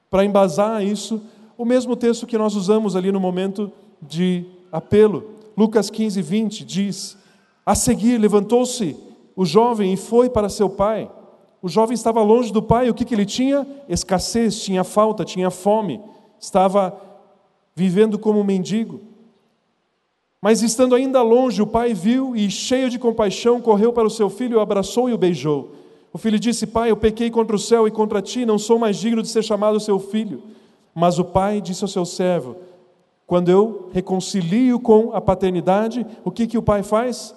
Speaker 1: para embasar isso, o mesmo texto que nós usamos ali no momento de apelo. Lucas 15, 20 diz: a seguir levantou-se o jovem e foi para seu pai. O jovem estava longe do pai, o que ele tinha? Escassez, tinha falta, tinha fome, estava vivendo como um mendigo. Mas estando ainda longe, o pai viu e, cheio de compaixão, correu para o seu filho, o abraçou e o beijou. O filho disse: pai, eu pequei contra o céu e contra ti, não sou mais digno de ser chamado seu filho. Mas o pai disse ao seu servo: quando eu reconcilio com a paternidade, o que o pai faz?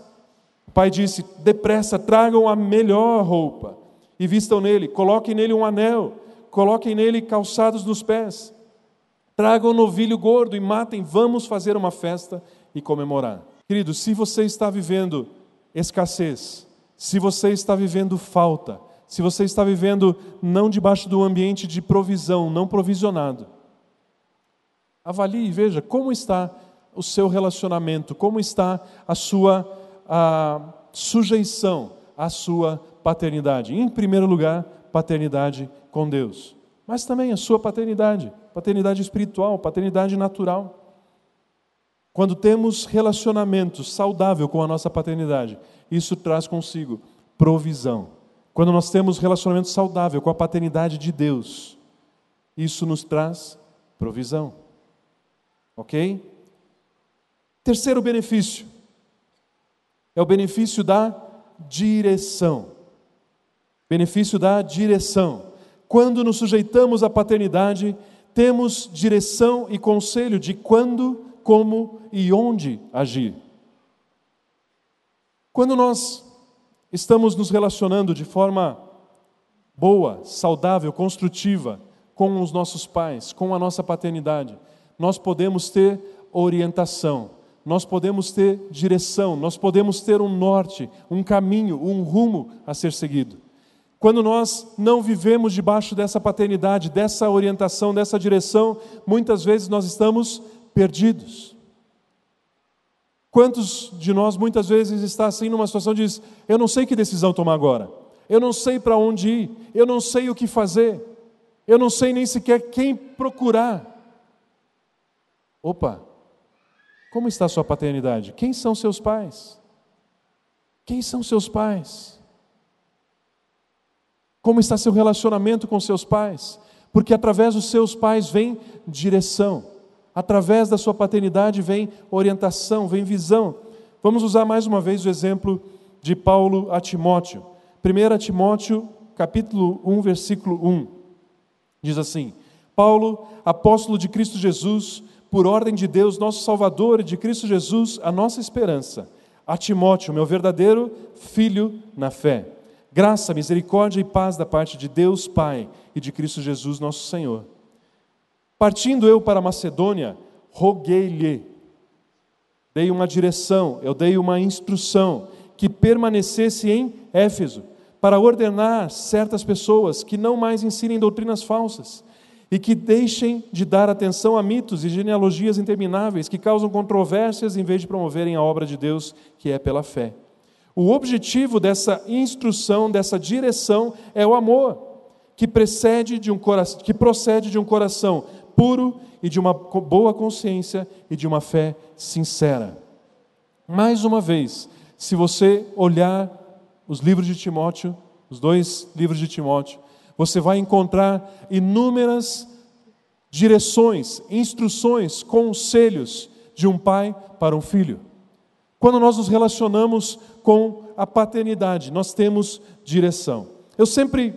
Speaker 1: O pai disse: depressa, tragam a melhor roupa e vistam nele, coloquem nele um anel, coloquem nele calçados nos pés. Tragam um novilho gordo e matem, vamos fazer uma festa e comemorar. Querido, se você está vivendo escassez, se você está vivendo falta, se você está vivendo não debaixo do ambiente de provisão, não provisionado, avalie e veja como está o seu relacionamento, como está a sua sujeição à sua paternidade. Em primeiro lugar, paternidade com Deus, mas também a sua paternidade espiritual, paternidade natural. Quando temos relacionamento saudável com a nossa paternidade, isso traz consigo provisão. Quando nós temos relacionamento saudável com a paternidade de Deus, isso nos traz provisão. Ok? Terceiro benefício é o benefício da direção. Benefício da direção. Quando nos sujeitamos à paternidade, temos direção e conselho de quando, como e onde agir. Quando nós estamos nos relacionando de forma boa, saudável, construtiva com os nossos pais, com a nossa paternidade, nós podemos ter orientação, nós podemos ter direção, nós podemos ter um norte, um caminho, um rumo a ser seguido. Quando nós não vivemos debaixo dessa paternidade, dessa orientação, dessa direção, muitas vezes nós estamos perdidos. Quantos de nós muitas vezes está assim numa situação de diz, eu não sei que decisão tomar agora, eu não sei para onde ir, eu não sei o que fazer, eu não sei nem sequer quem procurar. Opa, como está a sua paternidade? Quem são seus pais? Quem são seus pais? Como está seu relacionamento com seus pais? Porque através dos seus pais vem direção. Através da sua paternidade vem orientação, vem visão. Vamos usar mais uma vez o exemplo de Paulo a Timóteo. 1 Timóteo, capítulo 1, versículo 1. Diz assim: Paulo, apóstolo de Cristo Jesus, por ordem de Deus, nosso Salvador, e de Cristo Jesus, a nossa esperança. A Timóteo, meu verdadeiro filho na fé. Graça, misericórdia e paz da parte de Deus Pai e de Cristo Jesus, nosso Senhor. Partindo eu para a Macedônia, roguei-lhe, dei uma direção, eu dei uma instrução, que permanecesse em Éfeso, para ordenar certas pessoas que não mais ensinem doutrinas falsas, e que deixem de dar atenção a mitos e genealogias intermináveis, que causam controvérsias em vez de promoverem a obra de Deus, que é pela fé. O objetivo dessa instrução, dessa direção, é o amor, que procede de um coração puro e de uma boa consciência e de uma fé sincera. Mais uma vez, se você olhar os livros de Timóteo, os 2 livros de Timóteo, você vai encontrar inúmeras direções, instruções, conselhos de um pai para um filho. Quando nós nos relacionamos com a paternidade, nós temos direção. Eu sempre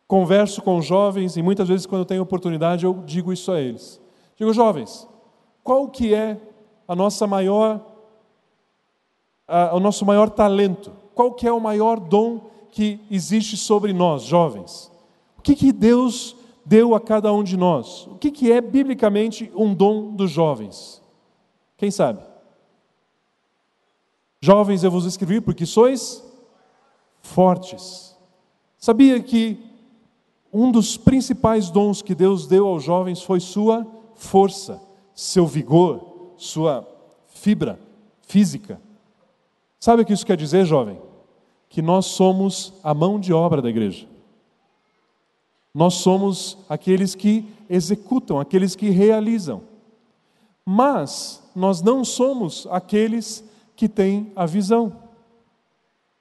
Speaker 1: converso com jovens e muitas vezes quando eu tenho oportunidade eu digo isso a eles. Digo, jovens, qual que é o nosso maior talento? Qual que é o maior dom que existe sobre nós, jovens? O que Deus deu a cada um de nós? O que é biblicamente um dom dos jovens? Quem sabe? Jovens, eu vos escrevi porque sois fortes. Sabia que um dos principais dons que Deus deu aos jovens foi sua força, seu vigor, sua fibra física. Sabe o que isso quer dizer, jovem? Que nós somos a mão de obra da igreja. Nós somos aqueles que executam, aqueles que realizam. Mas nós não somos aqueles que têm a visão.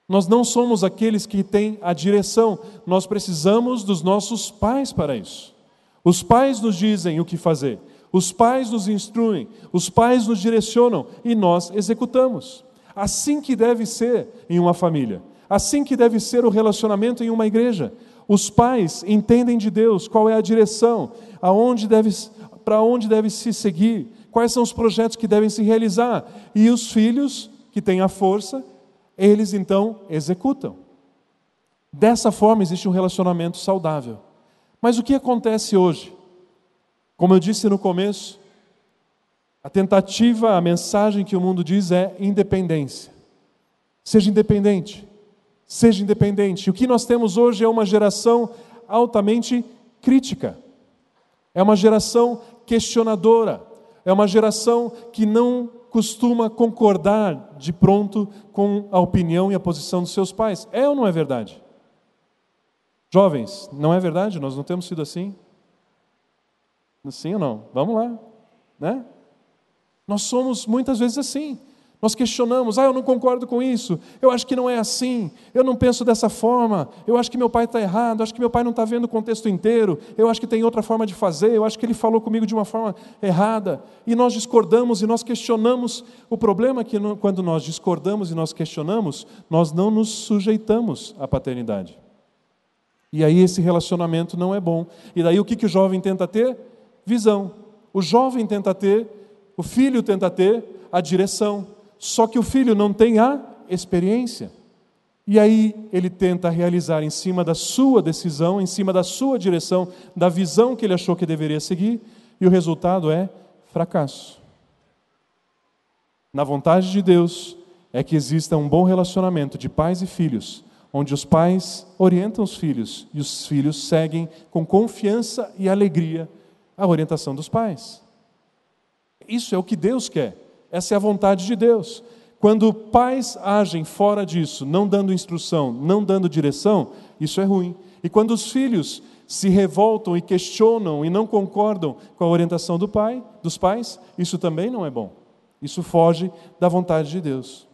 Speaker 1: Nós não somos aqueles que têm a direção. Nós precisamos dos nossos pais para isso. Os pais nos dizem o que fazer. Os pais nos instruem. Os pais nos direcionam e nós executamos. Assim que deve ser em uma família. Assim que deve ser o relacionamento em uma igreja. Os pais entendem de Deus qual é a direção, para onde deve se seguir, quais são os projetos que devem se realizar. E os filhos, que têm a força, eles então executam. Dessa forma existe um relacionamento saudável. Mas o que acontece hoje? Como eu disse no começo, a mensagem que o mundo diz é independência. Seja independente. Seja independente. O que nós temos hoje é uma geração altamente crítica. É uma geração questionadora. É uma geração que não costuma concordar de pronto com a opinião e a posição dos seus pais. É ou não é verdade? Jovens, não é verdade? Nós não temos sido assim? Sim ou não? Vamos lá, né? Nós somos muitas vezes assim. Nós questionamos, eu não concordo com isso, eu acho que não é assim, eu não penso dessa forma, eu acho que meu pai está errado, eu acho que meu pai não está vendo o contexto inteiro, eu acho que tem outra forma de fazer, eu acho que ele falou comigo de uma forma errada, e nós discordamos e nós questionamos. O problema é que quando nós discordamos e nós questionamos, nós não nos sujeitamos à paternidade. E aí esse relacionamento não é bom. E daí o que o jovem tenta ter? Visão. O jovem tenta ter, o filho tenta ter a direção. Só que o filho não tem a experiência. E aí ele tenta realizar em cima da sua decisão, em cima da sua direção, da visão que ele achou que deveria seguir, e o resultado é fracasso. Na vontade de Deus é que exista um bom relacionamento de pais e filhos, onde os pais orientam os filhos e os filhos seguem com confiança e alegria a orientação dos pais. Isso é o que Deus quer, essa é a vontade de Deus. Quando pais agem fora disso, não dando instrução, não dando direção, isso é ruim. E quando os filhos se revoltam e questionam e não concordam com a orientação dos pais, isso também não é bom. Isso foge da vontade de Deus.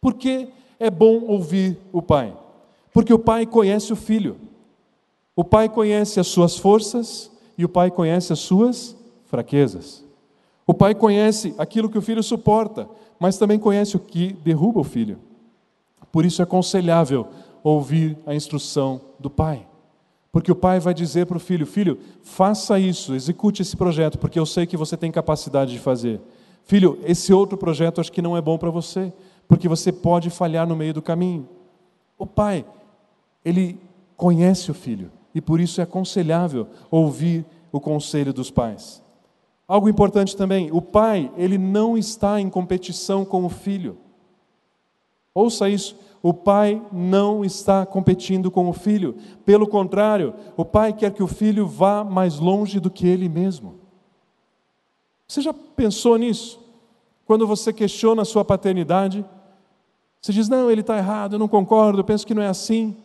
Speaker 1: Por que é bom ouvir o pai? Porque o pai conhece o filho. O pai conhece as suas forças e o pai conhece as suas fraquezas. O pai conhece aquilo que o filho suporta, mas também conhece o que derruba o filho. Por isso é aconselhável ouvir a instrução do pai. Porque o pai vai dizer para o filho: filho, faça isso, execute esse projeto, porque eu sei que você tem capacidade de fazer. Filho, esse outro projeto acho que não é bom para você, porque você pode falhar no meio do caminho. O pai, ele conhece o filho, e por isso é aconselhável ouvir o conselho dos pais. Algo importante também, o pai, ele não está em competição com o filho. Ouça isso, o pai não está competindo com o filho. Pelo contrário, o pai quer que o filho vá mais longe do que ele mesmo. Você já pensou nisso? Quando você questiona a sua paternidade, você diz: não, ele está errado, eu não concordo, eu penso que não é assim.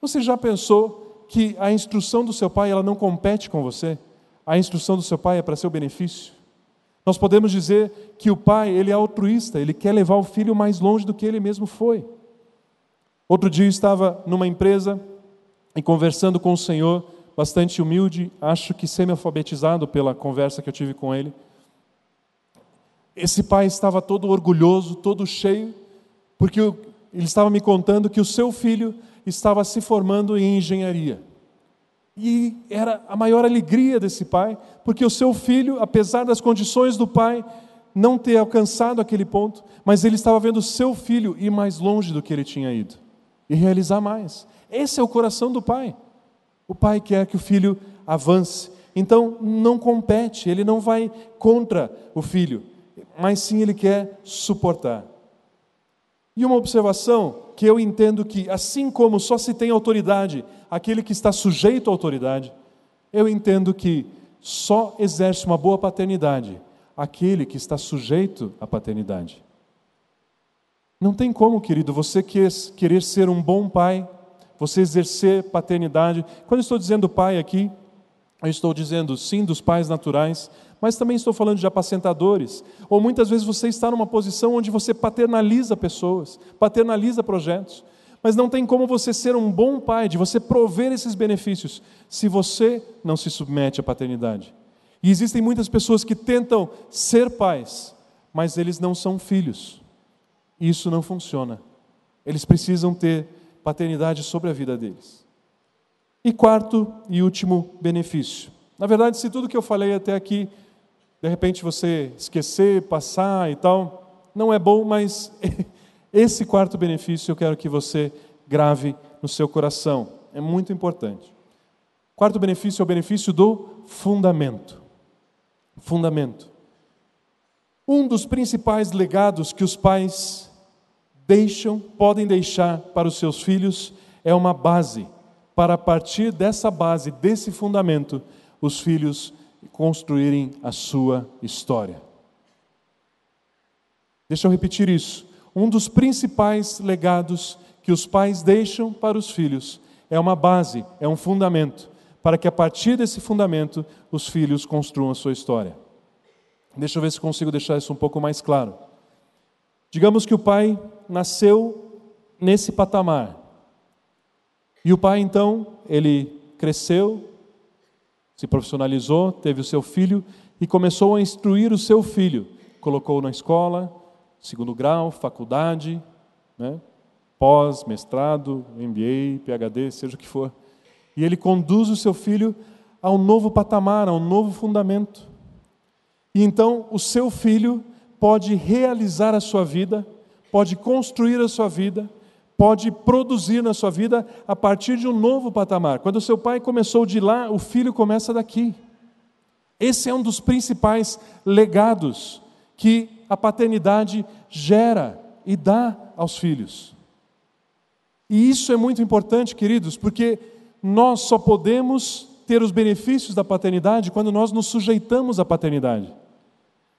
Speaker 1: Você já pensou que a instrução do seu pai, ela não compete com você? A instrução do seu pai é para seu benefício. Nós podemos dizer que o pai, ele é altruísta, ele quer levar o filho mais longe do que ele mesmo foi. Outro dia eu estava numa empresa e conversando com o senhor, bastante humilde, acho que semi-alfabetizado pela conversa que eu tive com ele. Esse pai estava todo orgulhoso, todo cheio, porque ele estava me contando que o seu filho estava se formando em engenharia. E era a maior alegria desse pai, porque o seu filho, apesar das condições do pai não ter alcançado aquele ponto, mas ele estava vendo o seu filho ir mais longe do que ele tinha ido, e realizar mais. Esse é o coração do pai. O pai quer que o filho avance. Então não compete, ele não vai contra o filho, mas sim ele quer suportar. E uma observação que eu entendo que, assim como só se tem autoridade aquele que está sujeito à autoridade, eu entendo que só exerce uma boa paternidade aquele que está sujeito à paternidade. Não tem como, querido, você querer ser um bom pai, você exercer paternidade. Quando eu estou dizendo pai aqui, eu estou dizendo sim dos pais naturais, mas também estou falando de apacentadores. Ou muitas vezes você está numa posição onde você paternaliza pessoas, paternaliza projetos. Mas não tem como você ser um bom pai, de você prover esses benefícios, se você não se submete à paternidade. E existem muitas pessoas que tentam ser pais, mas eles não são filhos. E isso não funciona. Eles precisam ter paternidade sobre a vida deles. E quarto e último benefício. Na verdade, se tudo que eu falei até aqui, de repente você esquecer, passar e tal, não é bom, mas esse quarto benefício eu quero que você grave no seu coração. É muito importante. Quarto benefício é o benefício do fundamento. Fundamento. Um dos principais legados que os pais podem deixar para os seus filhos é uma base, para a partir dessa base, desse fundamento, os filhos construírem a sua história. Deixa eu repetir isso. Um dos principais legados que os pais deixam para os filhos é uma base, é um fundamento, para que a partir desse fundamento os filhos construam a sua história. Deixa eu ver se consigo deixar isso um pouco mais claro. Digamos que o pai nasceu nesse patamar. E o pai, então, ele cresceu, se profissionalizou, teve o seu filho e começou a instruir o seu filho. Colocou na escola, segundo grau, faculdade, pós, mestrado, MBA, PhD, seja o que for. E ele conduz o seu filho a um novo patamar, a um novo fundamento. E então o seu filho pode realizar a sua vida, pode construir a sua vida, pode produzir na sua vida a partir de um novo patamar. Quando o seu pai começou de lá, o filho começa daqui. Esse é um dos principais legados que a paternidade gera e dá aos filhos. E isso é muito importante, queridos, porque nós só podemos ter os benefícios da paternidade quando nós nos sujeitamos à paternidade.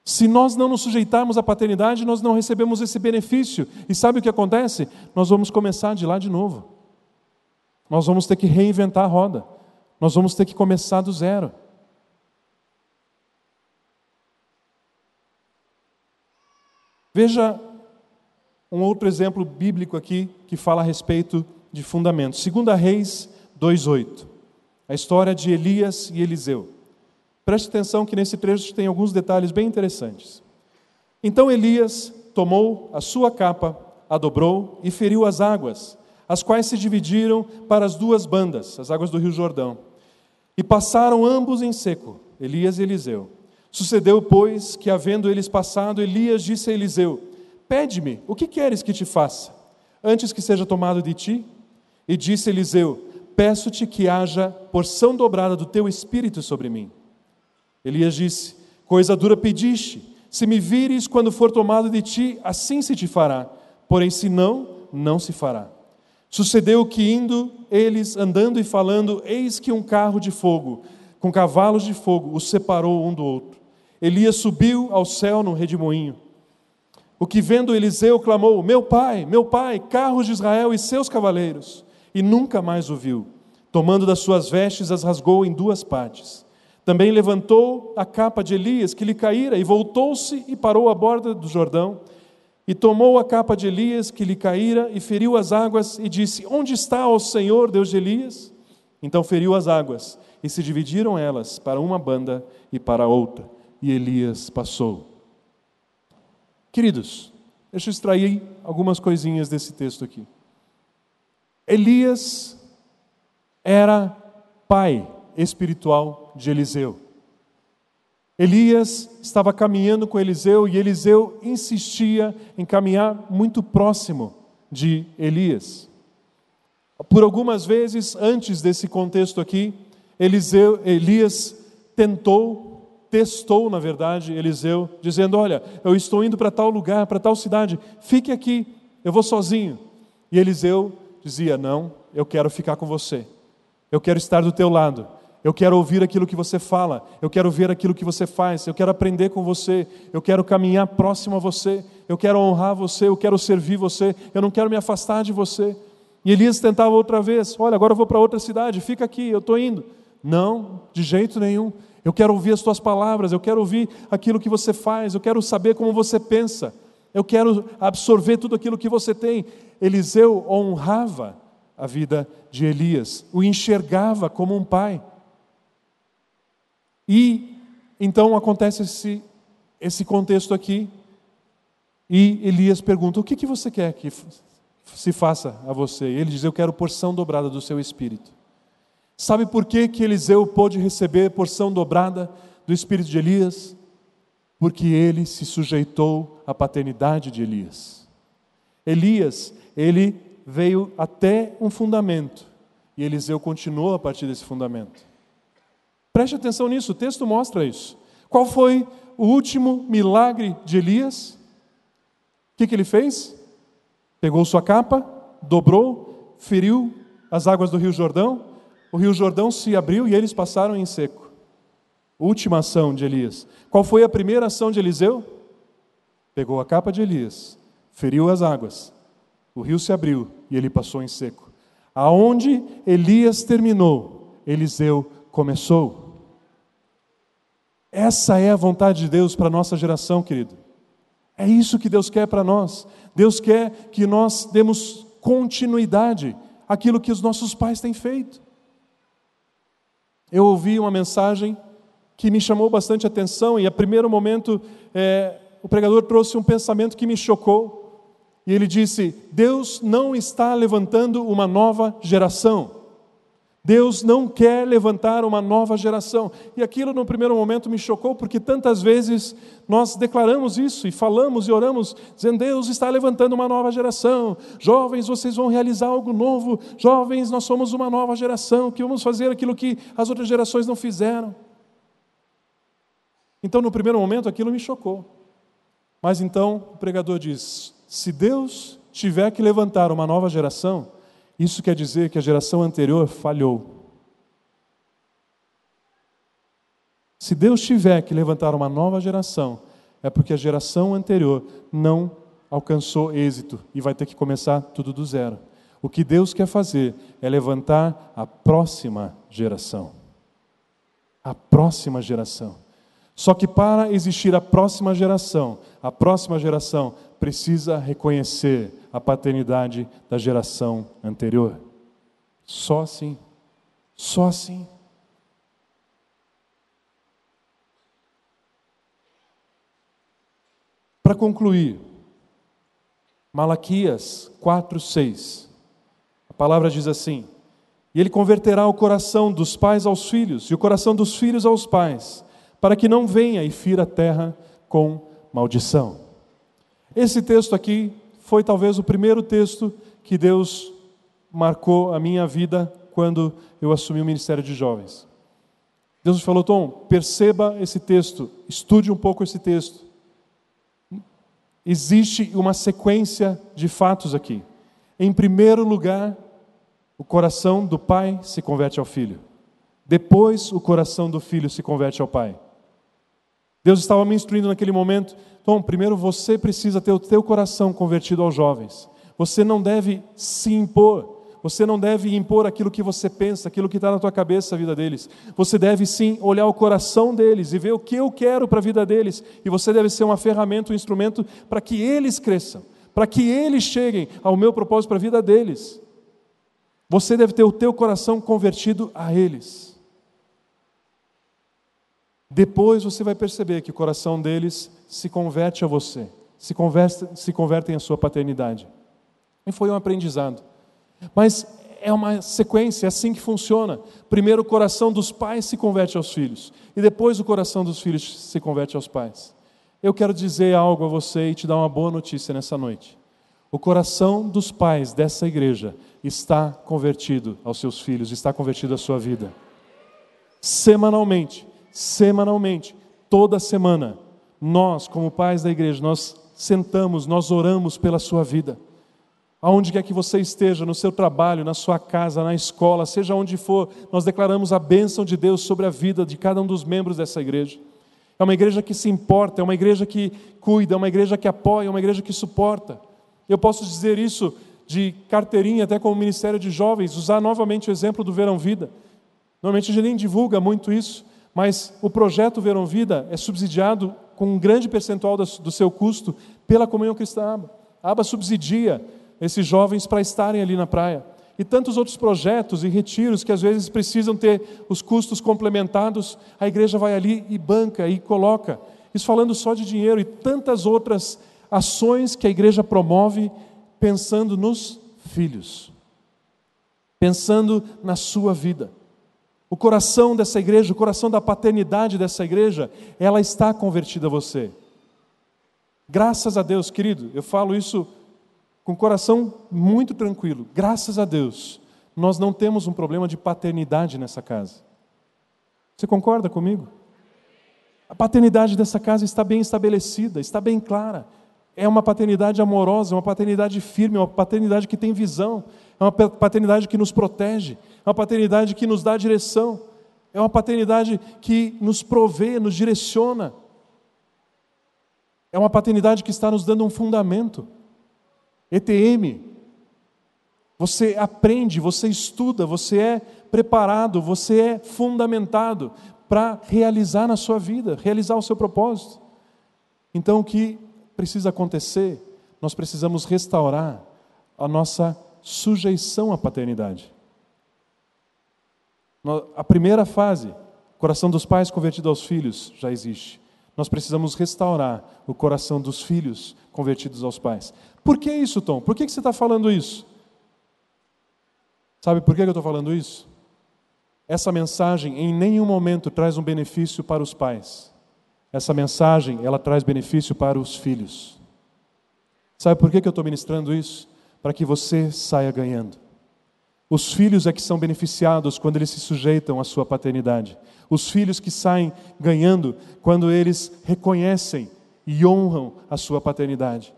Speaker 1: Se nós não nos sujeitarmos à paternidade, nós não recebemos esse benefício. E sabe o que acontece? Nós vamos começar de lá de novo. Nós vamos ter que reinventar a roda. Nós vamos ter que começar do zero. Veja um outro exemplo bíblico aqui que fala a respeito de fundamentos. 2 Reis 2:8. A história de Elias e Eliseu. Preste atenção que nesse trecho tem alguns detalhes bem interessantes. Então Elias tomou a sua capa, a dobrou e feriu as águas, as quais se dividiram para as duas bandas, as águas do rio Jordão. E passaram ambos em seco, Elias e Eliseu. Sucedeu, pois, que havendo eles passado, Elias disse a Eliseu: pede-me, o que queres que te faça, antes que seja tomado de ti? E disse Eliseu: peço-te que haja porção dobrada do teu espírito sobre mim. Elias disse: coisa dura pediste, se me vires quando for tomado de ti, assim se te fará, porém se não, não se fará. Sucedeu que indo eles, andando e falando, eis que um carro de fogo, com cavalos de fogo, os separou um do outro. Elias subiu ao céu num redemoinho. O que vendo Eliseu clamou: meu pai, carros de Israel e seus cavaleiros. E nunca mais o viu. Tomando das suas vestes, as rasgou em duas partes. Também levantou a capa de Elias, que lhe caíra, e voltou-se e parou à borda do Jordão. E tomou a capa de Elias, que lhe caíra, e feriu as águas, e disse: onde está, ó Senhor, Deus de Elias? Então feriu as águas, e se dividiram elas para uma banda e para outra. E Elias passou. Queridos, deixa eu extrair algumas coisinhas desse texto aqui. Elias era pai espiritual de Eliseu. Elias estava caminhando com Eliseu e Eliseu insistia em caminhar muito próximo de Elias. Por algumas vezes, antes desse contexto aqui, Elias testou, na verdade, Eliseu, dizendo: olha, eu estou indo para tal lugar, para tal cidade, fique aqui, eu vou sozinho. E Eliseu dizia: não, eu quero ficar com você, eu quero estar do teu lado, eu quero ouvir aquilo que você fala, eu quero ver aquilo que você faz, eu quero aprender com você, eu quero caminhar próximo a você, eu quero honrar você, eu quero servir você, eu não quero me afastar de você. E Elias tentava outra vez: olha, agora eu vou para outra cidade, fica aqui, eu estou indo. Não, de jeito nenhum. Eu quero ouvir as tuas palavras, eu quero ouvir aquilo que você faz, eu quero saber como você pensa, eu quero absorver tudo aquilo que você tem. Eliseu honrava a vida de Elias, o enxergava como um pai. E então acontece esse contexto aqui, e Elias pergunta: o que você quer que se faça a você? E ele diz: eu quero porção dobrada do seu espírito. Sabe por que Eliseu pôde receber porção dobrada do espírito de Elias? Porque ele se sujeitou à paternidade de Elias. Elias, ele veio até um fundamento, e Eliseu continuou a partir desse fundamento. Preste atenção nisso, o texto mostra isso. Qual foi o último milagre de Elias? O que ele fez? Pegou sua capa, dobrou, feriu as águas do rio Jordão, o rio Jordão se abriu e eles passaram em seco. Última ação de Elias. Qual foi a primeira ação de Eliseu? Pegou a capa de Elias, feriu as águas, o rio se abriu e ele passou em seco. Aonde Elias terminou, Eliseu começou. Essa é a vontade de Deus para a nossa geração, querido. É isso que Deus quer para nós. Deus quer que nós demos continuidade àquilo que os nossos pais têm feito. Eu ouvi uma mensagem que me chamou bastante atenção, e a primeiro momento o pregador trouxe um pensamento que me chocou, e ele disse: Deus não está levantando uma nova geração, Deus não quer levantar uma nova geração. E aquilo no primeiro momento me chocou, porque tantas vezes nós declaramos isso e falamos e oramos, dizendo: Deus está levantando uma nova geração. Jovens, vocês vão realizar algo novo. Jovens, nós somos uma nova geração, que vamos fazer aquilo que as outras gerações não fizeram. Então, no primeiro momento, aquilo me chocou. Mas então o pregador diz: se Deus tiver que levantar uma nova geração, isso quer dizer que a geração anterior falhou. Se Deus tiver que levantar uma nova geração, é porque a geração anterior não alcançou êxito e vai ter que começar tudo do zero. O que Deus quer fazer é levantar a próxima geração. A próxima geração. Só que para existir a próxima geração precisa reconhecer a paternidade da geração anterior. Só assim. Só assim. Para concluir, Malaquias 4:6. A palavra diz assim: e ele converterá o coração dos pais aos filhos, e o coração dos filhos aos pais, para que não venha e fira a terra com maldição. Esse texto aqui foi talvez o primeiro texto que Deus marcou a minha vida quando eu assumi o Ministério de Jovens. Deus me falou: Tom, perceba esse texto, estude um pouco esse texto. Existe uma sequência de fatos aqui. Em primeiro lugar, o coração do pai se converte ao filho. Depois, o coração do filho se converte ao pai. Deus estava me instruindo naquele momento: Tom, primeiro você precisa ter o teu coração convertido aos jovens. Você não deve se impor. Você não deve impor aquilo que você pensa, aquilo que está na tua cabeça, a vida deles. Você deve sim olhar o coração deles e ver o que eu quero para a vida deles. E você deve ser uma ferramenta, um instrumento para que eles cresçam, para que eles cheguem ao meu propósito para a vida deles. Você deve ter o teu coração convertido a eles. Depois você vai perceber que o coração deles se converte a você, se convertem à sua paternidade. E foi um aprendizado. Mas é uma sequência, é assim que funciona. Primeiro o coração dos pais se converte aos filhos, e depois o coração dos filhos se converte aos pais. Eu quero dizer algo a você e te dar uma boa notícia nessa noite. O coração dos pais dessa igreja está convertido aos seus filhos, está convertido à sua vida. Semanalmente, toda semana, nós, como pais da igreja, nós sentamos, nós oramos pela sua vida. Aonde quer que você esteja, no seu trabalho, na sua casa, na escola, seja onde for, nós declaramos a bênção de Deus sobre a vida de cada um dos membros dessa igreja. É uma igreja que se importa, é uma igreja que cuida, é uma igreja que apoia, é uma igreja que suporta. Eu posso dizer isso de carteirinha, até como Ministério de Jovens, usar novamente o exemplo do Verão Vida. Normalmente a gente nem divulga muito isso, mas o projeto Verão Vida é subsidiado com um grande percentual do seu custo pela Comunhão Cristã Aba. A Aba subsidia esses jovens para estarem ali na praia. E tantos outros projetos e retiros que às vezes precisam ter os custos complementados, a igreja vai ali e banca e coloca. Isso falando só de dinheiro, e tantas outras ações que a igreja promove pensando nos filhos, pensando na sua vida. O coração dessa igreja, o coração da paternidade dessa igreja, ela está convertida a você. Graças a Deus, querido, eu falo isso com o coração muito tranquilo. Graças a Deus, nós não temos um problema de paternidade nessa casa. Você concorda comigo? A paternidade dessa casa está bem estabelecida, está bem clara. É uma paternidade amorosa, uma paternidade firme, uma paternidade que tem visão, é uma paternidade que nos protege, é uma paternidade que nos dá direção, é uma paternidade que nos provê, nos direciona. É uma paternidade que está nos dando um fundamento. ETM, você aprende, você estuda, você é preparado, você é fundamentado para realizar na sua vida, realizar o seu propósito. Então o que precisa acontecer? Nós precisamos restaurar a nossa sujeição à paternidade. A primeira fase, coração dos pais convertido aos filhos, já existe. Nós precisamos restaurar o coração dos filhos convertidos aos pais. Por que isso, Tom? Por que você está falando isso? Sabe por que eu estou falando isso? essa mensagem em nenhum momento traz um benefício para os pais. Essa mensagem, ela traz benefício para os filhos. Sabe por que eu estou ministrando isso? Para que você saia ganhando. Os filhos é que são beneficiados quando eles se sujeitam à sua paternidade. Os filhos que saem ganhando quando eles reconhecem e honram a sua paternidade.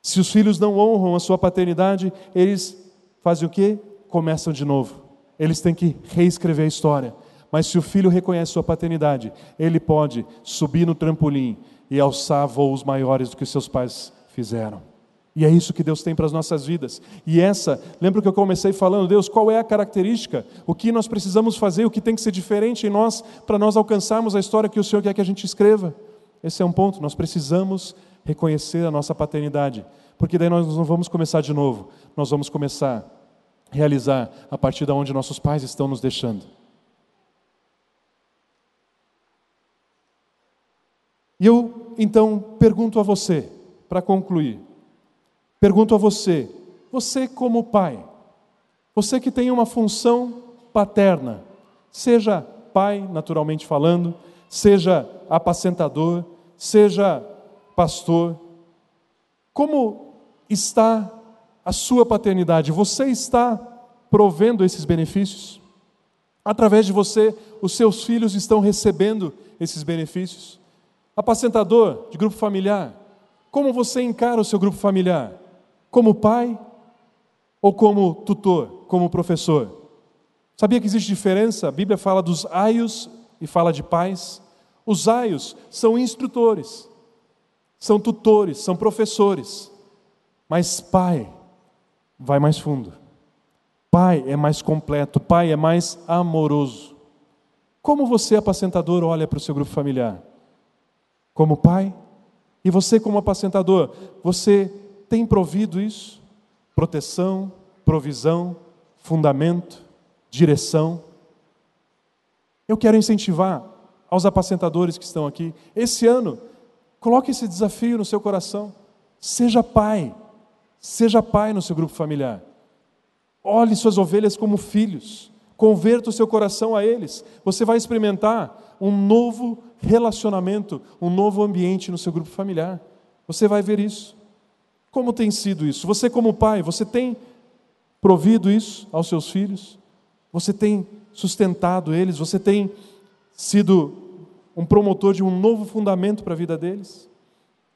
Speaker 1: Se os filhos não honram a sua paternidade, eles fazem o quê? Começam de novo. Eles têm que reescrever a história. Mas se o filho reconhece sua paternidade, ele pode subir no trampolim e alçar voos maiores do que seus pais fizeram. E é isso que Deus tem para as nossas vidas. E lembra que eu comecei falando, Deus, qual é a característica? O que nós precisamos fazer, o que tem que ser diferente em nós, para nós alcançarmos a história que o Senhor quer que a gente escreva? Esse é um ponto, nós precisamos reconhecer a nossa paternidade, porque daí nós não vamos começar de novo, nós vamos começar a realizar a partir de onde nossos pais estão nos deixando. E eu, então, pergunto a você, para concluir, pergunto a você, você como pai, você que tem uma função paterna, seja pai, naturalmente falando, seja apacentador, seja pastor, como está a sua paternidade? Você está provendo esses benefícios? Através de você, os seus filhos estão recebendo esses benefícios? Apacentador de grupo familiar, como você encara o seu grupo familiar? Como pai ou como tutor, como professor? Sabia que existe diferença? A Bíblia fala dos aios e fala de pais. Os aios são instrutores, são tutores, são professores. Mas pai vai mais fundo. Pai é mais completo, pai é mais amoroso. Como você, apacentador, olha para o seu grupo familiar? Como pai? E você, como apacentador, você tem provido isso? Proteção, provisão, fundamento, direção. Eu quero incentivar aos apacentadores que estão aqui, esse ano, coloque esse desafio no seu coração. Seja pai no seu grupo familiar. Olhe suas ovelhas como filhos, converta o seu coração a eles. Você vai experimentar um novo relacionamento, um novo ambiente no seu grupo familiar. Você vai ver isso. Como tem sido isso? Você como pai, você tem provido isso aos seus filhos? Você tem sustentado eles? Você tem sido um promotor de um novo fundamento para a vida deles?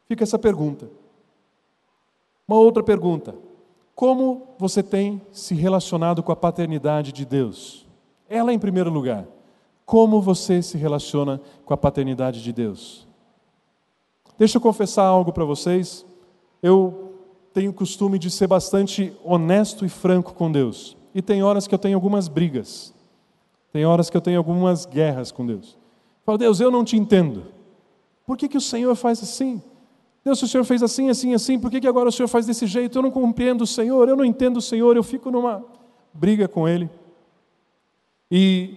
Speaker 1: Fica essa pergunta. Uma outra pergunta. Como você tem se relacionado com a paternidade de Deus? Ela em primeiro lugar. Como você se relaciona com a paternidade de Deus? Deixa eu confessar algo para vocês. Eu tenho o costume de ser bastante honesto e franco com Deus. E tem horas que eu tenho algumas brigas. Tem horas que eu tenho algumas guerras com Deus. Eu falo, Deus, eu não te entendo. Por que o Senhor faz assim? Deus, se o Senhor fez assim, assim, assim, por que agora o Senhor faz desse jeito? Eu não compreendo o Senhor, eu não entendo o Senhor. Eu fico numa briga com Ele. E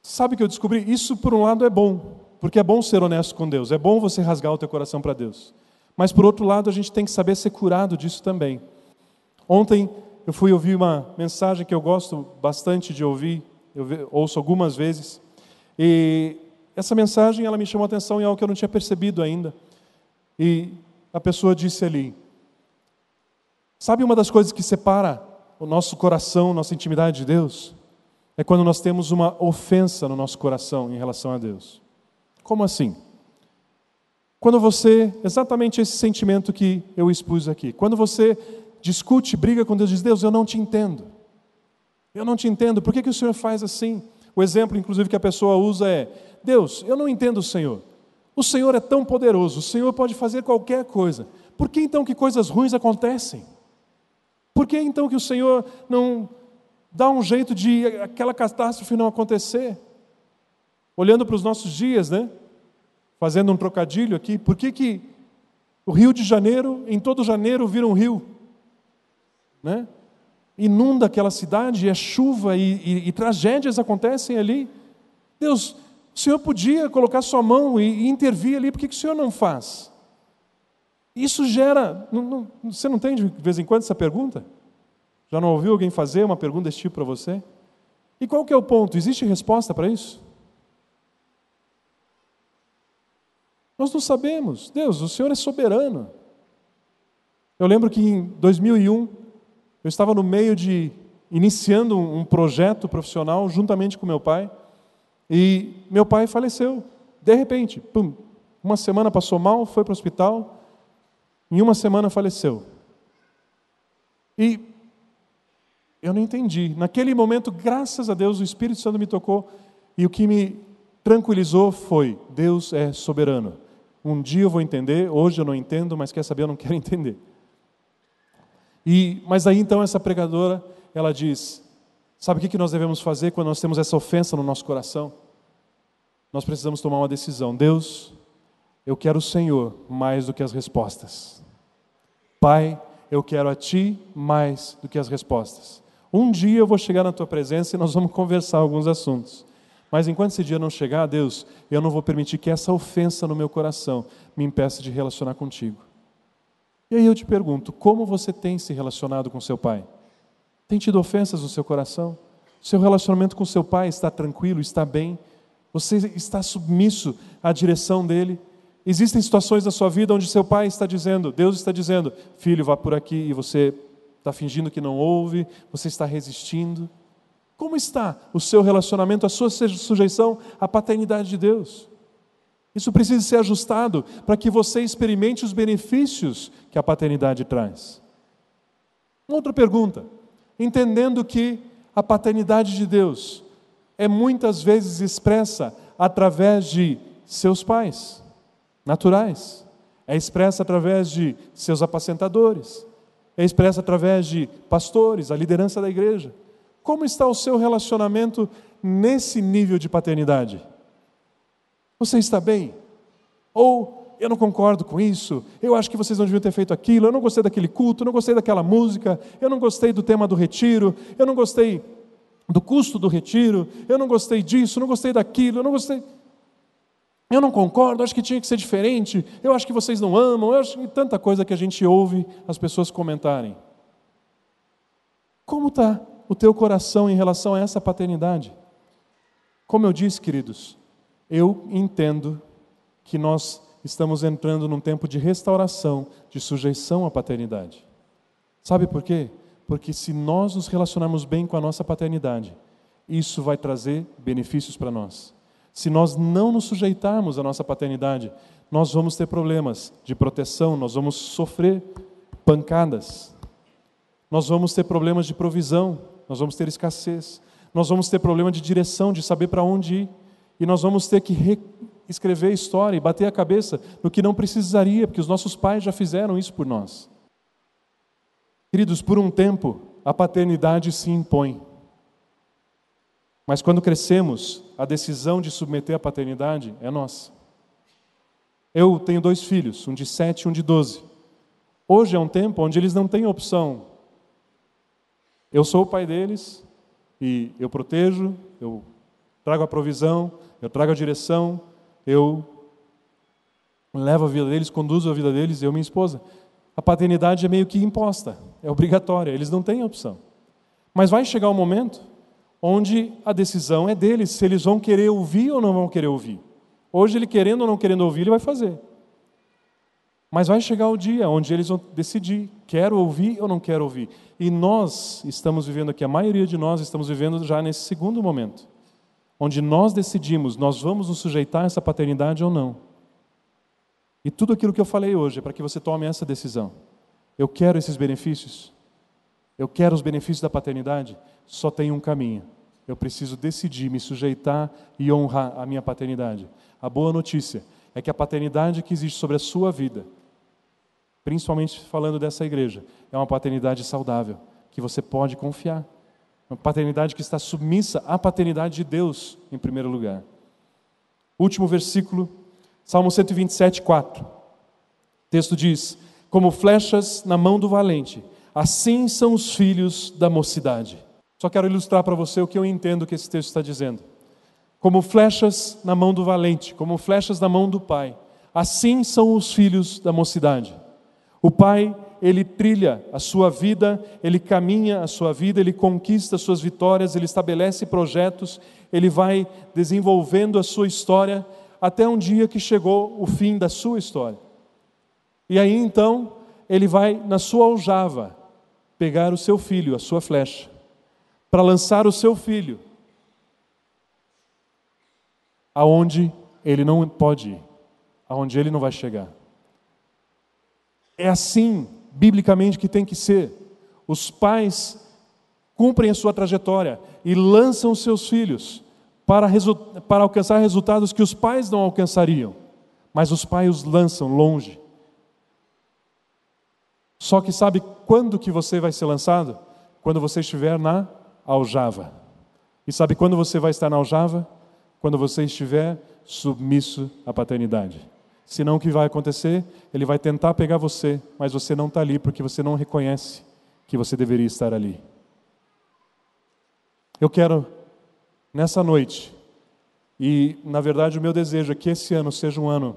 Speaker 1: sabe o que eu descobri? Isso, por um lado, é bom. Porque é bom ser honesto com Deus. É bom você rasgar o teu coração para Deus. Mas, por outro lado, a gente tem que saber ser curado disso também. Ontem, eu fui ouvir uma mensagem que eu gosto bastante de ouvir. Ouço algumas vezes. E essa mensagem, ela me chamou a atenção em algo que eu não tinha percebido ainda. E a pessoa disse ali, sabe uma das coisas que separa o nosso coração, nossa intimidade de Deus? É quando nós temos uma ofensa no nosso coração em relação a Deus. Como assim? Quando você, exatamente esse sentimento que eu expus aqui, quando você discute, briga com Deus, diz, Deus, eu não te entendo. Eu não te entendo, por que o Senhor faz assim? O exemplo, inclusive, que a pessoa usa é, Deus, eu não entendo o Senhor. O Senhor é tão poderoso, o Senhor pode fazer qualquer coisa. Por que então que coisas ruins acontecem? Por que então que o Senhor não dá um jeito de aquela catástrofe não acontecer? Olhando para os nossos dias, né? Fazendo um trocadilho aqui, por que o Rio de Janeiro, em todo janeiro, vira um rio? Né? Inunda aquela cidade, é chuva e tragédias acontecem ali. Deus, o Senhor podia colocar sua mão e intervir ali, por que o Senhor não faz? Isso gera, você não tem de vez em quando essa pergunta? Já não ouviu alguém fazer uma pergunta desse tipo para você? E qual que é o ponto? Existe resposta para isso? Nós não sabemos. Deus, o Senhor é soberano. Eu lembro que em 2001, eu estava no meio de iniciando um projeto profissional juntamente com meu pai, e meu pai faleceu. De repente, pum, uma semana passou mal, foi para o hospital, em uma semana faleceu. E eu não entendi. Naquele momento, graças a Deus, o Espírito Santo me tocou, e o que me tranquilizou foi: Deus é soberano. Um dia eu vou entender, hoje eu não entendo, mas quer saber, eu não quero entender. Mas aí então essa pregadora, ela diz: sabe o que nós devemos fazer quando nós temos essa ofensa no nosso coração? Nós precisamos tomar uma decisão. Deus, eu quero o Senhor mais do que as respostas. Pai, eu quero a Ti mais do que as respostas. Um dia eu vou chegar na Tua presença e nós vamos conversar alguns assuntos. Mas enquanto esse dia não chegar, Deus, eu não vou permitir que essa ofensa no meu coração me impeça de relacionar contigo. E aí eu te pergunto, como você tem se relacionado com seu pai? Tem tido ofensas no seu coração? Seu relacionamento com seu pai está tranquilo, está bem? Você está submisso à direção dele? Existem situações na sua vida onde seu pai está dizendo, Deus está dizendo: filho, vá por aqui, e você está fingindo que não ouve, você está resistindo. Como está o seu relacionamento, a sua sujeição à paternidade de Deus? Isso precisa ser ajustado para que você experimente os benefícios que a paternidade traz. Uma outra pergunta: entendendo que a paternidade de Deus é muitas vezes expressa através de seus pais naturais, é expressa através de seus apacentadores, é expressa através de pastores, a liderança da igreja. Como está o seu relacionamento nesse nível de paternidade? Você está bem? Ou eu não concordo com isso, eu acho que vocês não deviam ter feito aquilo, eu não gostei daquele culto, eu não gostei daquela música, eu não gostei do tema do retiro, eu não gostei do custo do retiro, eu não gostei disso, eu não gostei daquilo, eu não concordo, acho que tinha que ser diferente, eu acho que vocês não amam, eu acho que tanta coisa que a gente ouve as pessoas comentarem. Como está o teu coração em relação a essa paternidade? Como eu disse, queridos, eu entendo que nós estamos entrando num tempo de restauração, de sujeição à paternidade. Sabe por quê? Porque se nós nos relacionarmos bem com a nossa paternidade, isso vai trazer benefícios para nós. Se nós não nos sujeitarmos à nossa paternidade, nós vamos ter problemas de proteção, nós vamos sofrer pancadas, nós vamos ter problemas de provisão, nós vamos ter escassez, nós vamos ter problema de direção, de saber para onde ir, e nós vamos ter que reescrever a história e bater a cabeça no que não precisaria, porque os nossos pais já fizeram isso por nós. Queridos, por um tempo, a paternidade se impõe. Mas quando crescemos, a decisão de submeter a paternidade é nossa. Eu tenho 2 filhos, um de 7 e um de 12. Hoje é um tempo onde eles não têm opção. Eu sou o pai deles e eu protejo, eu trago a provisão, eu trago a direção, eu levo a vida deles, conduzo a vida deles, eu e minha esposa. A paternidade é meio que imposta, é obrigatória, eles não têm opção. Mas vai chegar um momento onde a decisão é deles, se eles vão querer ouvir ou não vão querer ouvir. Hoje, ele querendo ou não querendo ouvir, ele vai fazer. Mas vai chegar o dia onde eles vão decidir, quero ouvir ou não quero ouvir. E nós estamos vivendo aqui, a maioria de nós estamos vivendo já nesse segundo momento, onde nós decidimos, nós vamos nos sujeitar a essa paternidade ou não. E tudo aquilo que eu falei hoje é para que você tome essa decisão. Eu quero esses benefícios, eu quero os benefícios da paternidade, só tem um caminho. Eu preciso decidir me sujeitar e honrar a minha paternidade. A boa notícia é que a paternidade que existe sobre a sua vida, principalmente falando dessa igreja, é uma paternidade saudável, que você pode confiar. Uma paternidade que está submissa à paternidade de Deus, em primeiro lugar. Último versículo, Salmo 127, 4. O texto diz: como flechas na mão do valente, assim são os filhos da mocidade. Só quero ilustrar para você o que eu entendo que esse texto está dizendo. Como flechas na mão do valente, como flechas na mão do pai, assim são os filhos da mocidade. O pai ele trilha a sua vida, ele caminha a sua vida, ele conquista as suas vitórias, ele estabelece projetos, ele vai desenvolvendo a sua história, até um dia que chegou o fim da sua história. E aí então, ele vai na sua aljava pegar o seu filho, a sua flecha, para lançar o seu filho aonde ele não pode ir, aonde ele não vai chegar. É assim, biblicamente, que tem que ser. Os pais cumprem a sua trajetória e lançam os seus filhos para alcançar resultados que os pais não alcançariam, mas os pais os lançam longe. Só que sabe quando que você vai ser lançado? Quando você estiver na aljava. E sabe quando você vai estar na aljava? Quando você estiver submisso à paternidade. Senão o que vai acontecer? Ele vai tentar pegar você, mas você não está ali porque você não reconhece que você deveria estar ali. Eu quero, nessa noite, e na verdade o meu desejo é que esse ano seja um ano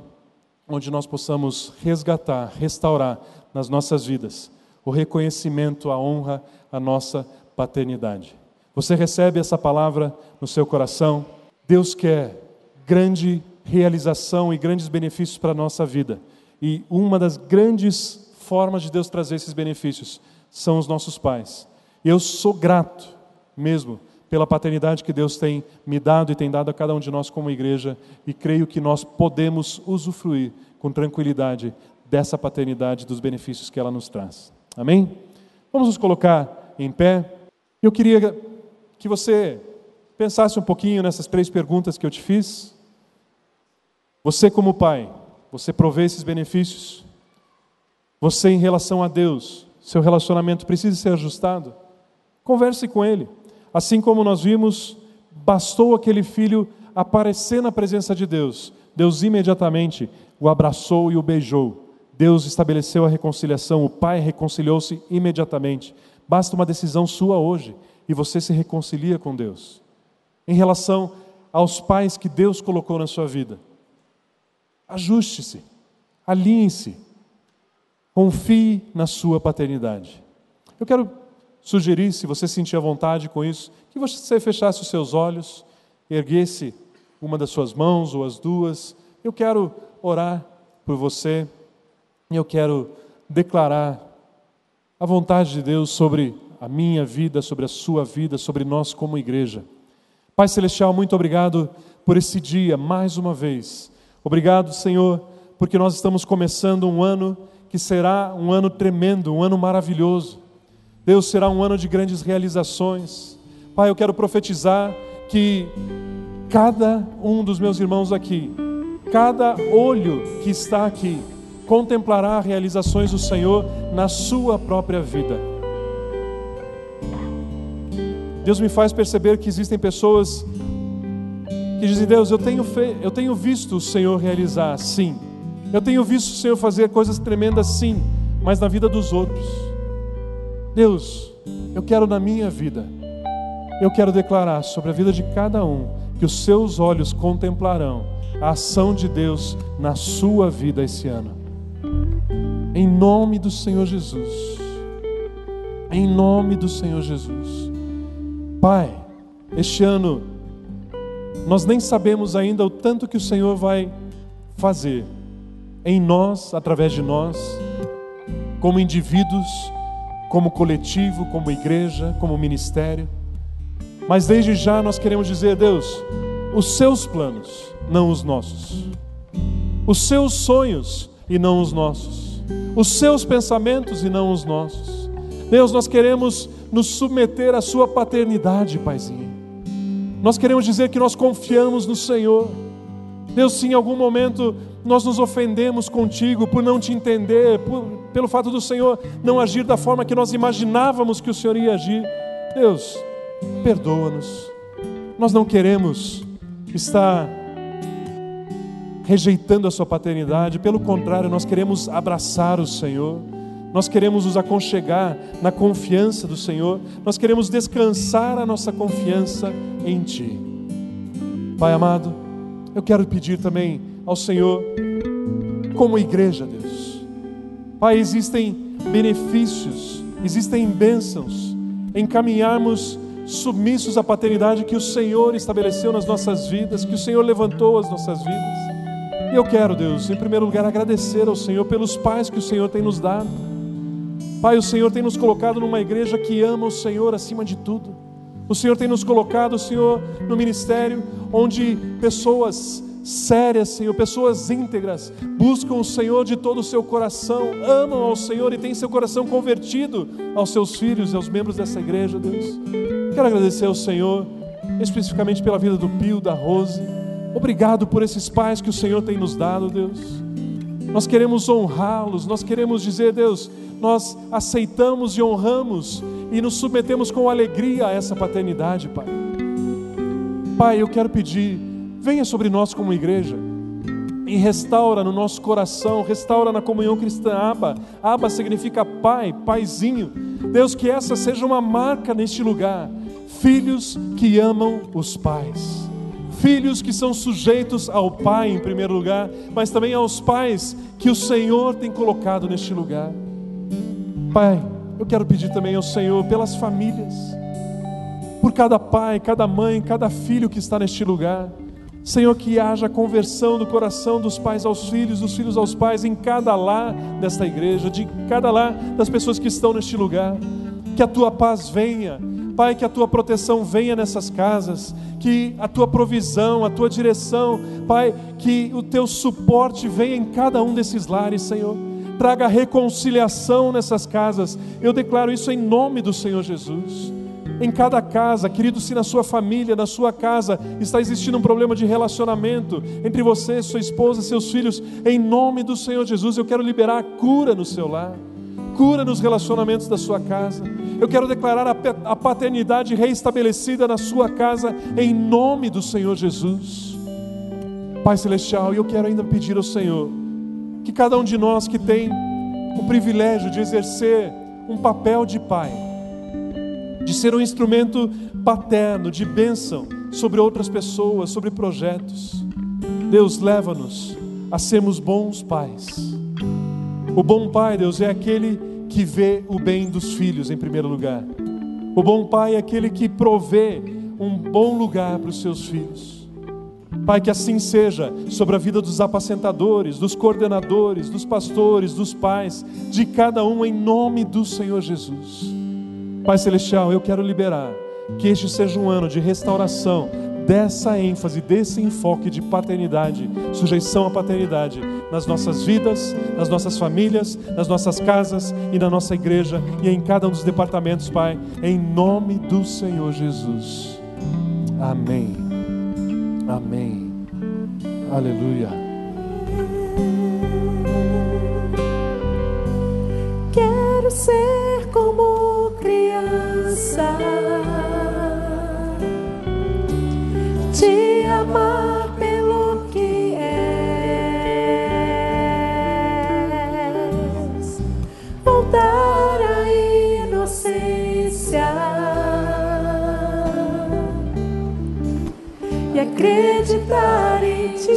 Speaker 1: onde nós possamos resgatar, restaurar nas nossas vidas o reconhecimento, a honra, a nossa paternidade. Você recebe essa palavra no seu coração? Deus quer grande realização e grandes benefícios para a nossa vida. E uma das grandes formas de Deus trazer esses benefícios são os nossos pais. E eu sou grato mesmo pela paternidade que Deus tem me dado e tem dado a cada um de nós como igreja, e creio que nós podemos usufruir com tranquilidade dessa paternidade, dos benefícios que ela nos traz. Amém? Vamos nos colocar em pé. Eu queria que você pensasse um pouquinho nessas 3 perguntas que eu te fiz. Você como pai, você provê esses benefícios? Você em relação a Deus, seu relacionamento precisa ser ajustado? Converse com Ele. Assim como nós vimos, bastou aquele filho aparecer na presença de Deus. Deus imediatamente o abraçou e o beijou. Deus estabeleceu a reconciliação, o pai reconciliou-se imediatamente. Basta uma decisão sua hoje e você se reconcilia com Deus. Em relação aos pais que Deus colocou na sua vida, ajuste-se, alinhe-se, confie na sua paternidade. Eu quero sugerir, se você sentir à vontade com isso, que você fechasse os seus olhos, erguesse uma das suas mãos ou as duas. Eu quero orar por você e eu quero declarar a vontade de Deus sobre a minha vida, sobre a sua vida, sobre nós como igreja. Pai Celestial, muito obrigado por esse dia, mais uma vez. Obrigado, Senhor, porque nós estamos começando um ano que será um ano tremendo, um ano maravilhoso. Deus, será um ano de grandes realizações. Pai, eu quero profetizar que cada um dos meus irmãos aqui, cada olho que está aqui, contemplará realizações do Senhor na sua própria vida. Deus me faz perceber que existem pessoas que dizem: Deus, eu tenho visto o Senhor realizar, sim. Eu tenho visto o Senhor fazer coisas tremendas, sim, mas na vida dos outros. Deus, eu quero na minha vida, eu quero declarar sobre a vida de cada um que os seus olhos contemplarão a ação de Deus na sua vida esse ano. Em nome do Senhor Jesus. Em nome do Senhor Jesus. Pai, este ano nós nem sabemos ainda o tanto que o Senhor vai fazer em nós, através de nós, como indivíduos, como coletivo, como igreja, como ministério. Mas desde já nós queremos dizer: Deus, os seus planos, não os nossos. Os seus sonhos e não os nossos. Os seus pensamentos e não os nossos. Deus, nós queremos nos submeter à sua paternidade, Paizinho. Nós queremos dizer que nós confiamos no Senhor. Deus, se em algum momento nós nos ofendemos contigo por não te entender, pelo fato do Senhor não agir da forma que nós imaginávamos que o Senhor ia agir, Deus, perdoa-nos. Nós não queremos estar rejeitando a sua paternidade, pelo contrário, nós queremos abraçar o Senhor. Nós queremos nos aconchegar na confiança do Senhor. Nós queremos descansar a nossa confiança em Ti. Pai amado, eu quero pedir também ao Senhor, como igreja, Deus. Pai, existem benefícios, existem bênçãos em caminharmos submissos à paternidade que o Senhor estabeleceu nas nossas vidas, que o Senhor levantou as nossas vidas. E eu quero, Deus, em primeiro lugar, agradecer ao Senhor pelos pais que o Senhor tem nos dado. Pai, o Senhor tem nos colocado numa igreja que ama o Senhor acima de tudo. O Senhor tem nos colocado, Senhor, no ministério onde pessoas sérias, Senhor, pessoas íntegras, buscam o Senhor de todo o seu coração, amam ao Senhor e têm seu coração convertido aos seus filhos e aos membros dessa igreja, Deus. Quero agradecer ao Senhor, especificamente pela vida do Pio, da Rose. Obrigado por esses pais que o Senhor tem nos dado, Deus. Nós queremos honrá-los, nós queremos dizer, Deus, nós aceitamos e honramos e nos submetemos com alegria a essa paternidade, Pai. Pai, eu quero pedir, venha sobre nós como igreja e restaura no nosso coração, restaura na comunhão cristã. Abba significa pai, paizinho. Deus, que essa seja uma marca neste lugar. Filhos que amam os pais. Filhos que são sujeitos ao Pai em primeiro lugar, mas também aos pais que o Senhor tem colocado neste lugar. Pai, eu quero pedir também ao Senhor pelas famílias, por cada pai, cada mãe, cada filho que está neste lugar. Senhor, que haja conversão do coração dos pais aos filhos, dos filhos aos pais, em cada lar desta igreja, de cada lar das pessoas que estão neste lugar. Que a Tua paz venha, Pai, que a Tua proteção venha nessas casas, que a Tua provisão, a Tua direção, Pai, que o Teu suporte venha em cada um desses lares, Senhor. Traga reconciliação nessas casas. Eu declaro isso em nome do Senhor Jesus. Em cada casa, querido, se na sua família, na sua casa, está existindo um problema de relacionamento entre você, sua esposa, seus filhos, em nome do Senhor Jesus, eu quero liberar a cura no seu lar. Cura nos relacionamentos da sua casa. Eu quero declarar a paternidade reestabelecida na sua casa, em nome do Senhor Jesus. Pai Celestial, eu quero ainda pedir ao Senhor, que cada um de nós que tem o privilégio de exercer um papel de pai, de ser um instrumento paterno, de bênção sobre outras pessoas, sobre projetos. Deus, leva-nos a sermos bons pais. O bom pai, Deus, é aquele que vê o bem dos filhos em primeiro lugar. O bom pai é aquele que provê um bom lugar para os seus filhos. Pai, que assim seja sobre a vida dos apacentadores, dos coordenadores, dos pastores, dos pais, de cada um, em nome do Senhor Jesus. Pai Celestial, eu quero liberar que este seja um ano de restauração dessa ênfase, desse enfoque de paternidade, sujeição à paternidade, nas nossas vidas, nas nossas famílias, nas nossas casas e na nossa igreja e em cada um dos departamentos, Pai, em nome do Senhor Jesus. Amém. Amém. Aleluia.
Speaker 2: Quero ser como criança, te amar pelo que és, voltar à inocência e acreditar em ti.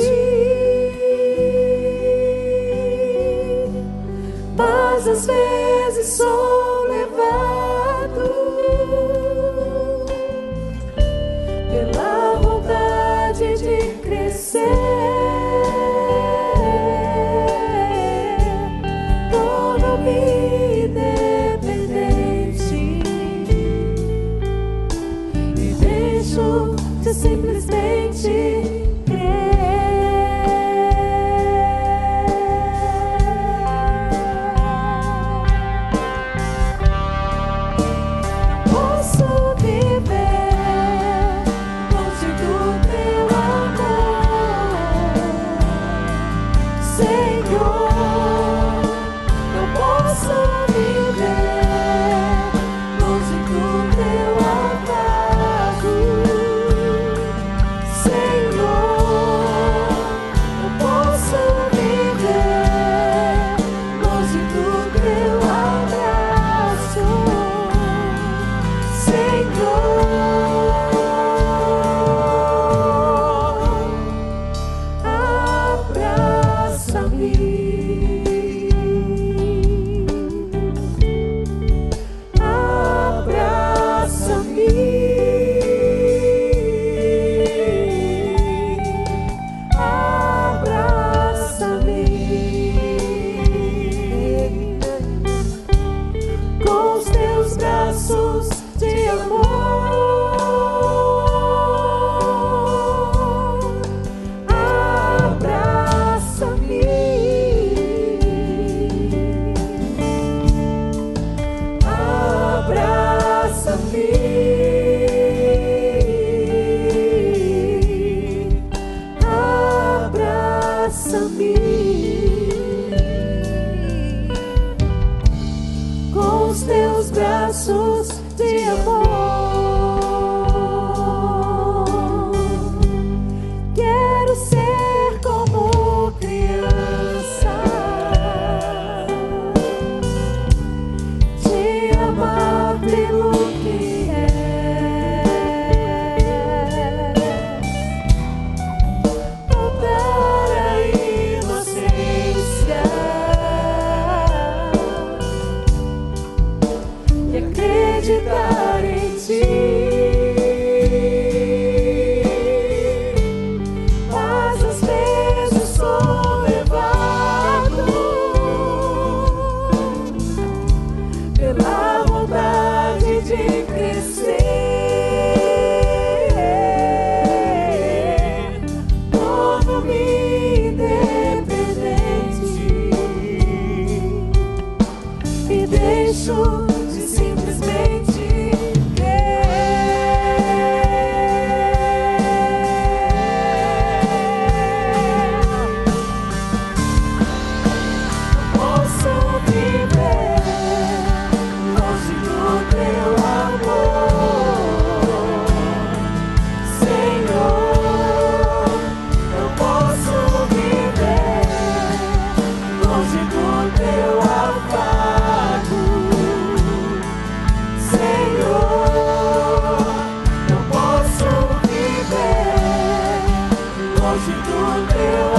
Speaker 2: Mas às vezes sou levado pela vontade de crescer, torno-me independente e deixo de simplesmente Senhor. longe do teu